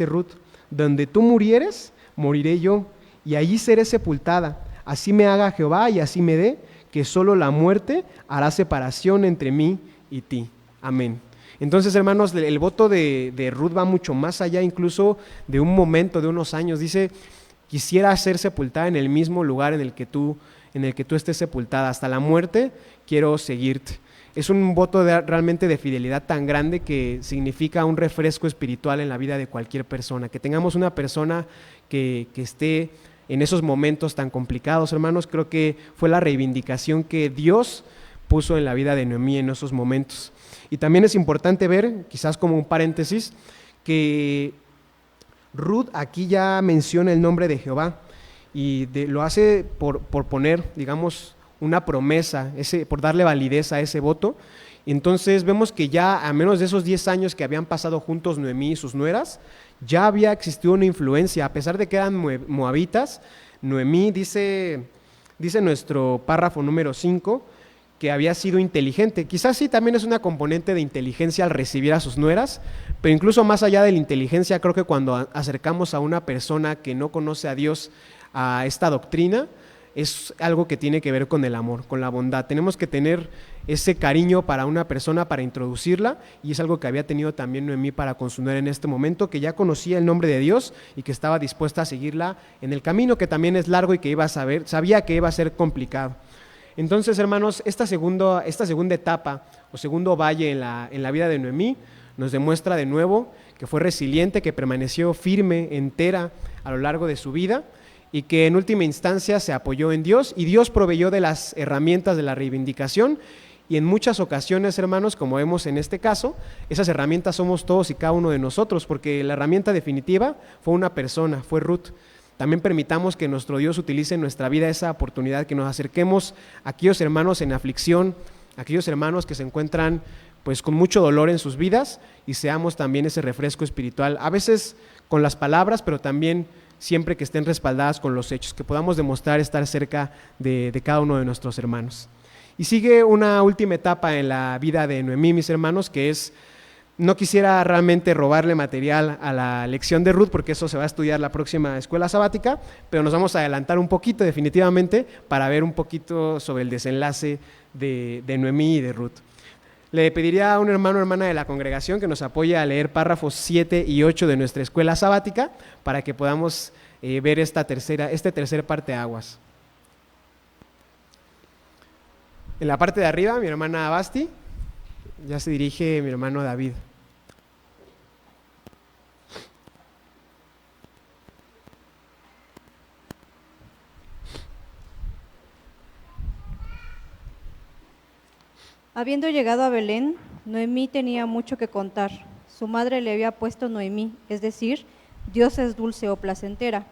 Ruth: donde tú murieres, moriré yo, y allí seré sepultada. Así me haga Jehová y así me dé, que solo la muerte hará separación entre mí y ti. Amén. Entonces, hermanos, el voto de Ruth va mucho más allá incluso de un momento, de unos años. Dice: quisiera ser sepultada en el mismo lugar en el que tú estés sepultada. Hasta la muerte quiero seguirte. Es un voto realmente de fidelidad tan grande que significa un refresco espiritual en la vida de cualquier persona. Que tengamos una persona que esté en esos momentos tan complicados, hermanos, creo que fue la reivindicación que Dios puso en la vida de Noemí en esos momentos. Y también es importante ver, quizás como un paréntesis, que Ruth aquí ya menciona el nombre de Jehová, y lo hace por poner, digamos, una promesa, por darle validez a ese voto. Y entonces vemos que ya a menos de esos 10 años que habían pasado juntos Noemí y sus nueras, ya había existido una influencia, a pesar de que eran moabitas. Noemí dice nuestro párrafo número 5, que había sido inteligente. Quizás sí también es una componente de inteligencia al recibir a sus nueras, pero incluso más allá de la inteligencia, creo que cuando acercamos a una persona que no conoce a Dios a esta doctrina, es algo que tiene que ver con el amor, con la bondad. Tenemos que tener ese cariño para una persona, para introducirla, y es algo que había tenido también Noemí para con su nuera en este momento, que ya conocía el nombre de Dios y que estaba dispuesta a seguirla en el camino, que también es largo y que sabía que iba a ser complicado. Entonces, hermanos, esta segunda etapa o segundo valle en la vida de Noemí nos demuestra de nuevo que fue resiliente, que permaneció firme, entera a lo largo de su vida, y que en última instancia se apoyó en Dios, y Dios proveyó de las herramientas de la reivindicación. Y en muchas ocasiones, hermanos, como vemos en este caso, esas herramientas somos todos y cada uno de nosotros, porque la herramienta definitiva fue una persona, fue Ruth. también permitamos que nuestro Dios utilice en nuestra vida esa oportunidad, que nos acerquemos a aquellos hermanos en aflicción, a aquellos hermanos que se encuentran pues con mucho dolor en sus vidas, y seamos también ese refresco espiritual, a veces con las palabras, pero también siempre que estén respaldadas con los hechos, que podamos demostrar estar cerca de cada uno de nuestros hermanos. Y sigue una última etapa en la vida de Noemí, mis hermanos, que es, no quisiera realmente robarle material a la lección de Ruth, porque eso se va a estudiar la próxima escuela sabática, pero nos vamos a adelantar un poquito definitivamente para ver un poquito sobre el desenlace de Noemí y de Ruth. Le pediría a un hermano o hermana de la congregación que nos apoye a leer párrafos 7 y 8 de nuestra escuela sabática para que podamos ver este tercer parteaguas. En la parte de arriba, mi hermana Basti, ya se dirige mi hermano David. Habiendo llegado a Belén, Noemí tenía mucho que contar. Su madre le había puesto Noemí, es decir, Dios es dulce o placentera.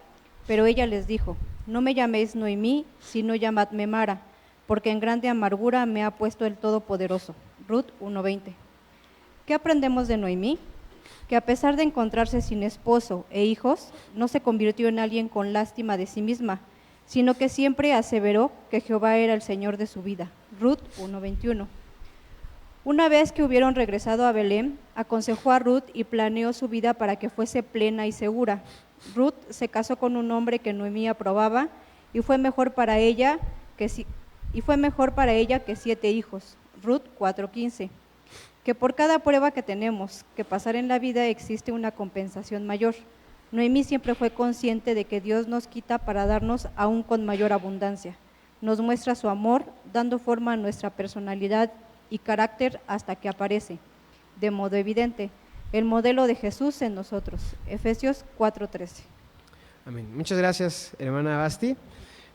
Pero ella les dijo, no me llaméis Noemí, sino llamadme Mara, porque en grande amargura me ha puesto el Todopoderoso. Ruth 1:20. ¿Qué aprendemos de Noemí? Que a pesar de encontrarse sin esposo e hijos, no se convirtió en alguien con lástima de sí misma, sino que siempre aseveró que Jehová era el Señor de su vida. Ruth 1:21. Una vez que hubieron regresado a Belén, aconsejó a Ruth y planeó su vida para que fuese plena y segura. Ruth se casó con un hombre que Noemí aprobaba y fue mejor para ella que 7 hijos. Ruth 4:15. Que por cada prueba que tenemos que pasar en la vida existe una compensación mayor. Noemí siempre fue consciente de que Dios nos quita para darnos aún con mayor abundancia. Nos muestra su amor, dando forma a nuestra personalidad y carácter hasta que aparece, de modo evidente, el modelo de Jesús en nosotros. Efesios 4:13. Amén. Muchas gracias, hermana Basti.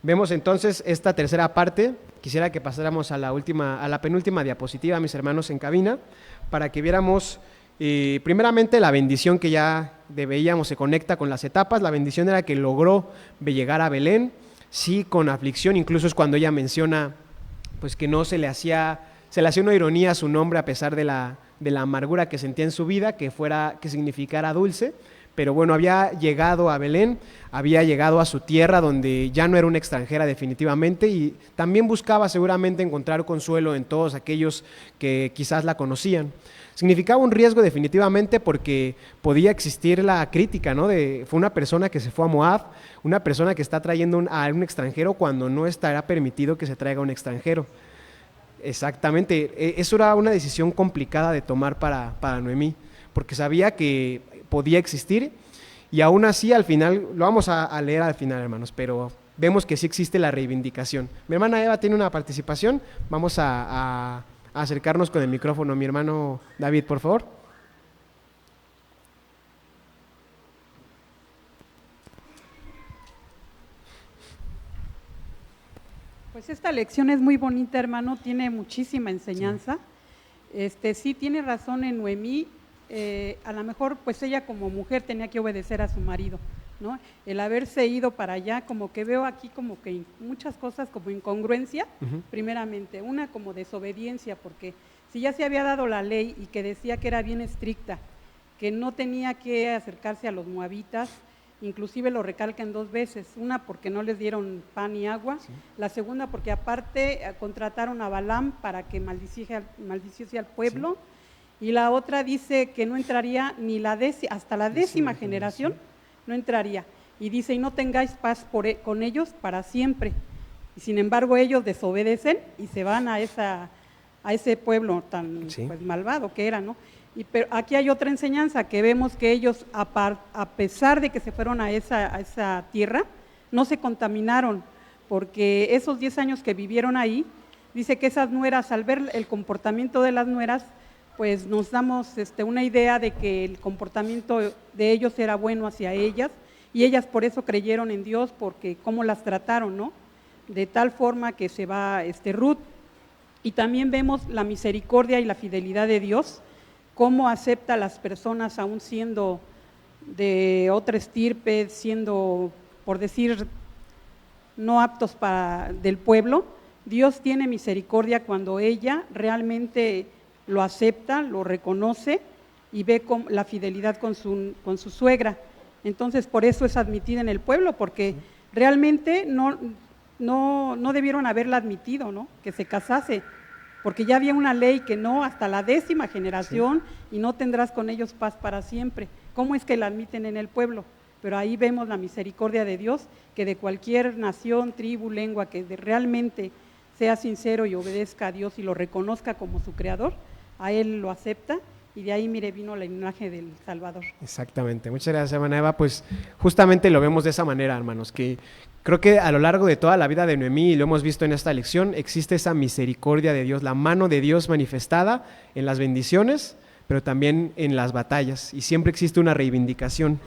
Vemos entonces esta tercera parte. Quisiera que pasáramos a la penúltima diapositiva, mis hermanos en cabina, para que viéramos primeramente la bendición que ya veíamos se conecta con las etapas. La bendición era que logró llegar a Belén, sí, con aflicción. Incluso es cuando ella menciona pues que no se le hacía una ironía a su nombre a pesar de la amargura que sentía en su vida, que significara dulce. Pero bueno, había llegado a Belén, había llegado a su tierra donde ya no era una extranjera definitivamente, y también buscaba seguramente encontrar consuelo en todos aquellos que quizás la conocían. Significaba un riesgo definitivamente porque podía existir la crítica, ¿no? Fue una persona que se fue a Moab, una persona que está trayendo a un extranjero cuando no estará permitido que se traiga un extranjero. Exactamente, eso era una decisión complicada de tomar para Noemí, porque sabía que podía existir, y aún así al final, lo vamos a leer al final, hermanos, pero vemos que sí existe la reivindicación. Mi hermana Eva tiene una participación, vamos a acercarnos con el micrófono. Mi hermano David, por favor. Pues esta lección es muy bonita, hermano, tiene muchísima enseñanza. Sí tiene razón en Noemí. A lo mejor pues ella como mujer tenía que obedecer a su marido, ¿no? El haberse ido para allá, como que veo aquí como que muchas cosas como incongruencia. Primeramente, una como desobediencia, porque si ya se había dado la ley y que decía que era bien estricta, que no tenía que acercarse a los moabitas, inclusive lo recalcan 2 veces, una porque no les dieron pan y agua, la segunda porque aparte contrataron a Balaam para que maldiciese al pueblo. Y la otra dice que no entraría ni hasta la 10ª generación, no entraría. Y dice, y no tengáis paz con ellos para siempre. Y sin embargo ellos desobedecen y se van a ese pueblo tan pues, malvado que era, ¿no? Pero aquí hay otra enseñanza, que vemos que ellos, a pesar de que se fueron a esa tierra, no se contaminaron, porque esos 10 años que vivieron ahí, dice que esas nueras, al ver el comportamiento de las nueras, pues nos damos una idea de que el comportamiento de ellos era bueno hacia ellas, y ellas por eso creyeron en Dios, porque cómo las trataron, ¿no? De tal forma que se va Ruth. Y también vemos la misericordia y la fidelidad de Dios, cómo acepta a las personas aún siendo de otra estirpe, siendo por decir, no aptos del pueblo, Dios tiene misericordia cuando ella realmente lo acepta, lo reconoce y ve la fidelidad con su suegra. Entonces, por eso es admitida en el pueblo, porque realmente no debieron haberla admitido, ¿no? Que se casase, porque ya había una ley que no, hasta la 10ª generación, y no tendrás con ellos paz para siempre. ¿Cómo es que la admiten en el pueblo? Pero ahí vemos la misericordia de Dios, que de cualquier nación, tribu, lengua, que realmente sea sincero y obedezca a Dios y lo reconozca como su creador, a Él lo acepta, y de ahí, mire, vino la linaje del Salvador. Exactamente, muchas gracias, hermana Eva. Pues justamente lo vemos de esa manera, hermanos, que creo que a lo largo de toda la vida de Noemí, y lo hemos visto en esta lección, existe esa misericordia de Dios, la mano de Dios manifestada en las bendiciones, pero también en las batallas, y siempre existe una reivindicación.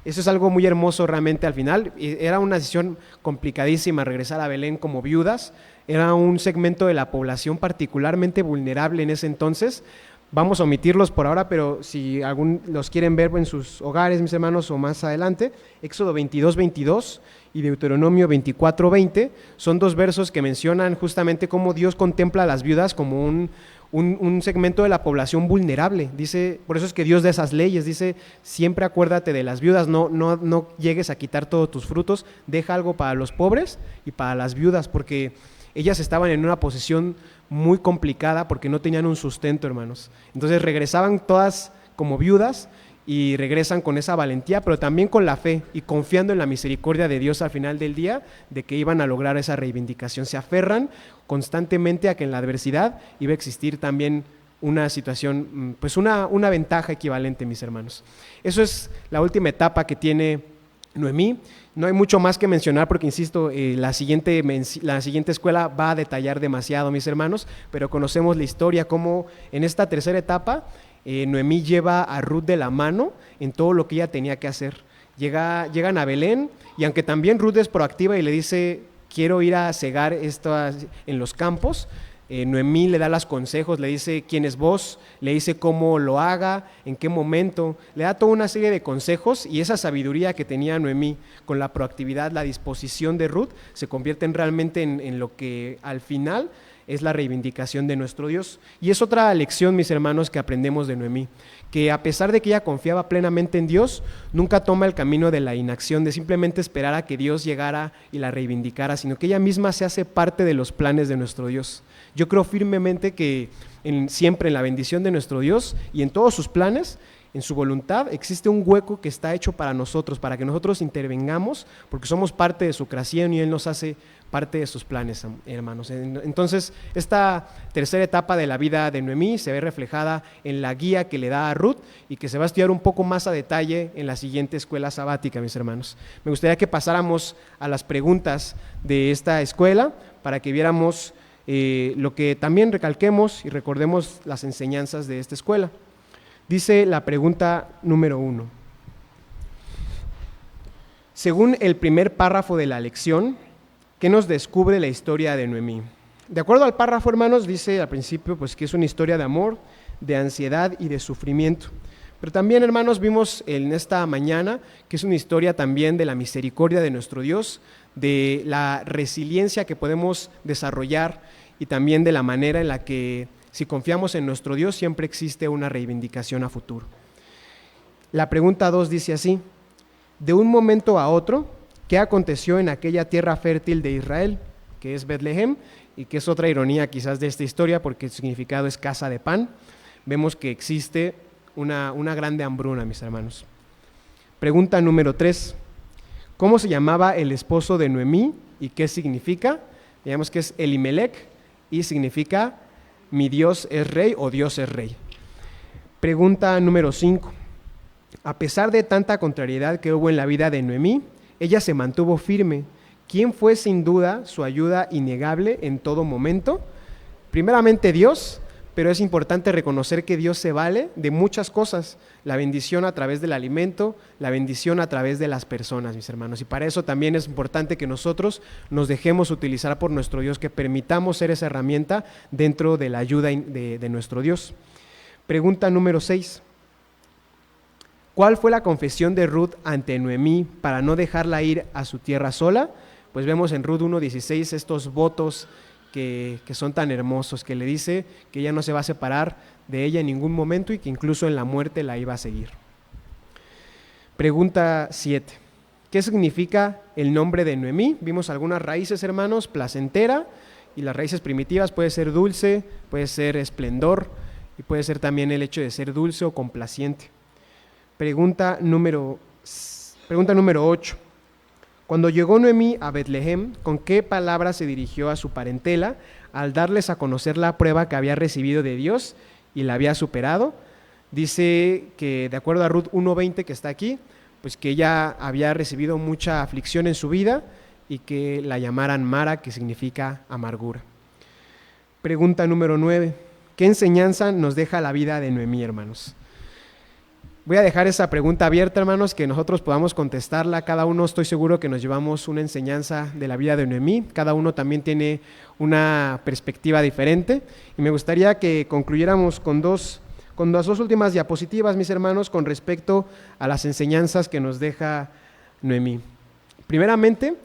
Eso es algo muy hermoso realmente al final. Era una decisión complicadísima regresar a Belén como viudas, era un segmento de la población particularmente vulnerable en ese entonces. Vamos a omitirlos por ahora, pero si los quieren ver en sus hogares, mis hermanos, o más adelante, Éxodo 22:22 y Deuteronomio 24:20 son dos versos que mencionan justamente cómo Dios contempla a las viudas como un segmento de la población vulnerable. Dice, por eso es que Dios da esas leyes, dice, siempre acuérdate de las viudas, no llegues a quitar todos tus frutos, deja algo para los pobres y para las viudas, porque ellas estaban en una posición muy complicada porque no tenían un sustento, hermanos. Entonces regresaban todas como viudas y regresan con esa valentía, pero también con la fe y confiando en la misericordia de Dios al final del día, de que iban a lograr esa reivindicación. Se aferran constantemente a que en la adversidad iba a existir también una situación, pues una ventaja equivalente, mis hermanos. Eso es la última etapa que tiene Noemí. No hay mucho más que mencionar porque, insisto, la siguiente escuela va a detallar demasiado, mis hermanos, pero conocemos la historia, cómo en esta tercera etapa Noemí lleva a Ruth de la mano en todo lo que ella tenía que hacer. Llegan a Belén, y aunque también Ruth es proactiva y le dice, quiero ir a cegar esto en los campos, Noemí le da los consejos, le dice quién es vos, le dice cómo lo haga, en qué momento, le da toda una serie de consejos, y esa sabiduría que tenía Noemí con la proactividad, la disposición de Ruth, se convierten realmente en lo que al final es la reivindicación de nuestro Dios. Y es otra lección, mis hermanos, que aprendemos de Noemí, que a pesar de que ella confiaba plenamente en Dios, nunca toma el camino de la inacción, de simplemente esperar a que Dios llegara y la reivindicara, sino que ella misma se hace parte de los planes de nuestro Dios. Yo creo firmemente que siempre en la bendición de nuestro Dios y en todos sus planes, en su voluntad, existe un hueco que está hecho para nosotros, para que nosotros intervengamos, porque somos parte de su creación y Él nos hace parte de sus planes, hermanos. Entonces, esta tercera etapa de la vida de Noemí se ve reflejada en la guía que le da a Ruth y que se va a estudiar un poco más a detalle en la siguiente escuela sabática, mis hermanos. Me gustaría que pasáramos a las preguntas de esta escuela para que viéramos lo que también recalquemos y recordemos las enseñanzas de esta escuela. Dice la pregunta número 1. Según el primer párrafo de la lección, ¿qué nos descubre la historia de Noemí? De acuerdo al párrafo, hermanos, dice al principio pues que es una historia de amor, de ansiedad y de sufrimiento. Pero también, hermanos, vimos en esta mañana que es una historia también de la misericordia de nuestro Dios, de la resiliencia que podemos desarrollar y también de la manera en la que, si confiamos en nuestro Dios, siempre existe una reivindicación a futuro. La pregunta 2 dice así: de un momento a otro, ¿qué aconteció en aquella tierra fértil de Israel, que es Betlehem, y que es otra ironía quizás de esta historia porque su significado es casa de pan? Vemos que existe una grande hambruna, mis hermanos. Pregunta número 3. ¿Cómo se llamaba el esposo de Noemí y qué significa? Digamos que es Elimelech y significa mi Dios es rey o Dios es rey. Pregunta número 5. A pesar de tanta contrariedad que hubo en la vida de Noemí, ella se mantuvo firme. ¿Quién fue sin duda su ayuda innegable en todo momento? Primeramente Dios, pero es importante reconocer que Dios se vale de muchas cosas. La bendición a través del alimento, la bendición a través de las personas, mis hermanos. Y para eso también es importante que nosotros nos dejemos utilizar por nuestro Dios, que permitamos ser esa herramienta dentro de la ayuda de nuestro Dios. Pregunta número 6. ¿Cuál fue la confesión de Ruth ante Noemí para no dejarla ir a su tierra sola? Pues vemos en Ruth 1:16 estos votos que son tan hermosos, que le dice que ella no se va a separar de ella en ningún momento y que incluso en la muerte la iba a seguir. Pregunta 7. ¿Qué significa el nombre de Noemí? Vimos algunas raíces, hermanos: placentera, y las raíces primitivas puede ser dulce, puede ser esplendor, y puede ser también el hecho de ser dulce o complaciente. Pregunta número 8. Cuando llegó Noemí a Betlehem, ¿con qué palabras se dirigió a su parentela al darles a conocer la prueba que había recibido de Dios y la había superado? Dice que, de acuerdo a Ruth 1:20 que está aquí, pues que ella había recibido mucha aflicción en su vida y que la llamaran Mara, que significa amargura. Pregunta número 9. ¿Qué enseñanza nos deja la vida de Noemí, hermanos? Voy a dejar esa pregunta abierta, hermanos, que nosotros podamos contestarla. Cada uno, estoy seguro que nos llevamos una enseñanza de la vida de Noemí. Cada uno también tiene una perspectiva diferente. Y me gustaría que concluyéramos con las dos últimas diapositivas, mis hermanos, con respecto a las enseñanzas que nos deja Noemí. Primeramente,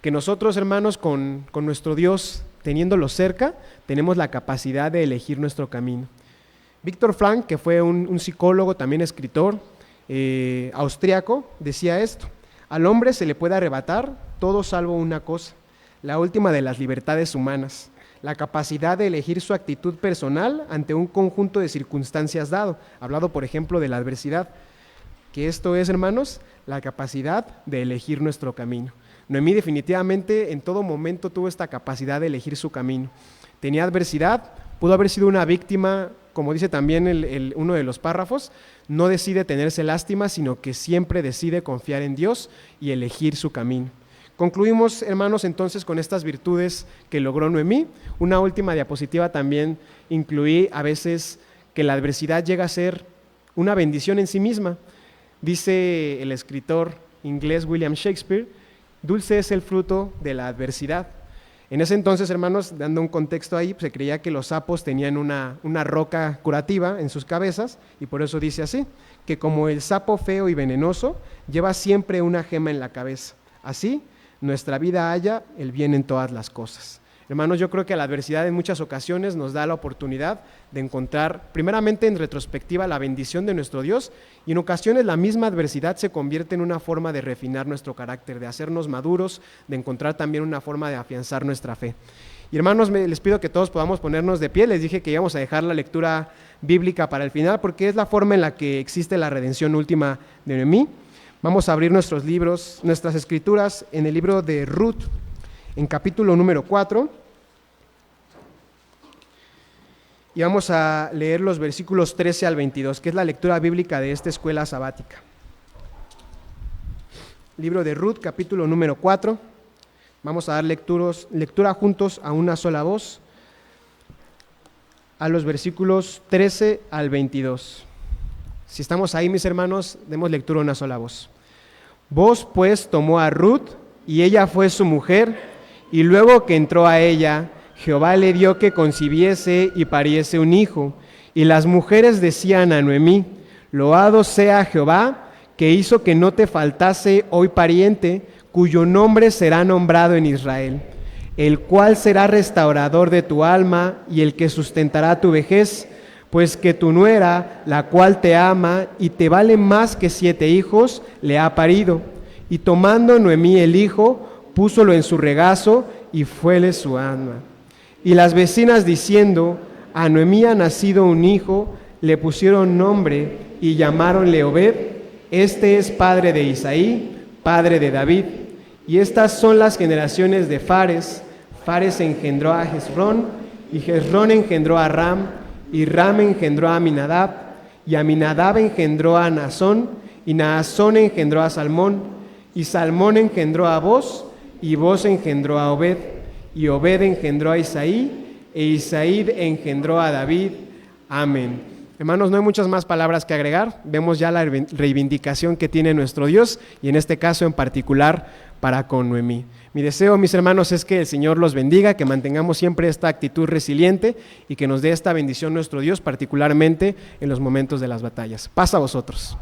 que nosotros, hermanos, con nuestro Dios, teniéndolo cerca, tenemos la capacidad de elegir nuestro camino. Viktor Frankl, que fue un psicólogo, también escritor austriaco, decía esto: al hombre se le puede arrebatar todo salvo una cosa, la última de las libertades humanas, la capacidad de elegir su actitud personal ante un conjunto de circunstancias dado, hablado por ejemplo de la adversidad, que esto es, hermanos, la capacidad de elegir nuestro camino. Noemí definitivamente en todo momento tuvo esta capacidad de elegir su camino. Tenía adversidad, pudo haber sido una víctima, como dice también uno de los párrafos, no decide tenerse lástima, sino que siempre decide confiar en Dios y elegir su camino. Concluimos, hermanos, entonces con estas virtudes que logró Noemí. Una última diapositiva también incluí a veces que la adversidad llega a ser una bendición en sí misma. Dice el escritor inglés William Shakespeare: dulce es el fruto de la adversidad. En ese entonces, hermanos, dando un contexto ahí, se creía que los sapos tenían una roca curativa en sus cabezas, y por eso dice así, que como el sapo feo y venenoso lleva siempre una gema en la cabeza, así nuestra vida halla el bien en todas las cosas. Hermanos, yo creo que la adversidad en muchas ocasiones nos da la oportunidad de encontrar, primeramente en retrospectiva, la bendición de nuestro Dios, y en ocasiones la misma adversidad se convierte en una forma de refinar nuestro carácter, de hacernos maduros, de encontrar también una forma de afianzar nuestra fe. Y hermanos, les pido que todos podamos ponernos de pie. Les dije que íbamos a dejar la lectura bíblica para el final, porque es la forma en la que existe la redención última de Noemí. Vamos a abrir nuestros libros, nuestras escrituras en el libro de Ruth, en capítulo número 4, y vamos a leer los versículos 13 al 22, que es la lectura bíblica de esta escuela sabática. Libro de Ruth, capítulo número 4, vamos a dar lectura juntos a una sola voz, a los versículos 13 al 22. Si estamos ahí, mis hermanos, demos lectura a una sola voz. Vos pues tomó a Ruth, y ella fue su mujer, y luego que entró a ella, Jehová le dio que concibiese y pariese un hijo. Y las mujeres decían a Noemí: loado sea Jehová, que hizo que no te faltase hoy pariente, cuyo nombre será nombrado en Israel, el cual será restaurador de tu alma y el que sustentará tu vejez, pues que tu nuera, la cual te ama y te vale más que 7 hijos, le ha parido. Y tomando Noemí el hijo, púsolo en su regazo y fuele su alma. Y las vecinas diciendo: a Noemí ha nacido un hijo, le pusieron nombre y llamaronle Obed. Este es padre de Isaí, padre de David. Y estas son las generaciones de Fares. Fares engendró a Hezrón, y Hezrón engendró a Ram, y Ram engendró a Aminadab, y Aminadab engendró a Naasón, y Naasón engendró a Salmón, y Salmón engendró a Boz, y Boz engendró a Obed, y Obed engendró a Isaí, e Isaí engendró a David. Amén. Hermanos, no hay muchas más palabras que agregar. Vemos ya la reivindicación que tiene nuestro Dios, y en este caso en particular para con Noemí. Mi deseo, mis hermanos, es que el Señor los bendiga, que mantengamos siempre esta actitud resiliente y que nos dé esta bendición nuestro Dios, particularmente en los momentos de las batallas. Paz a vosotros.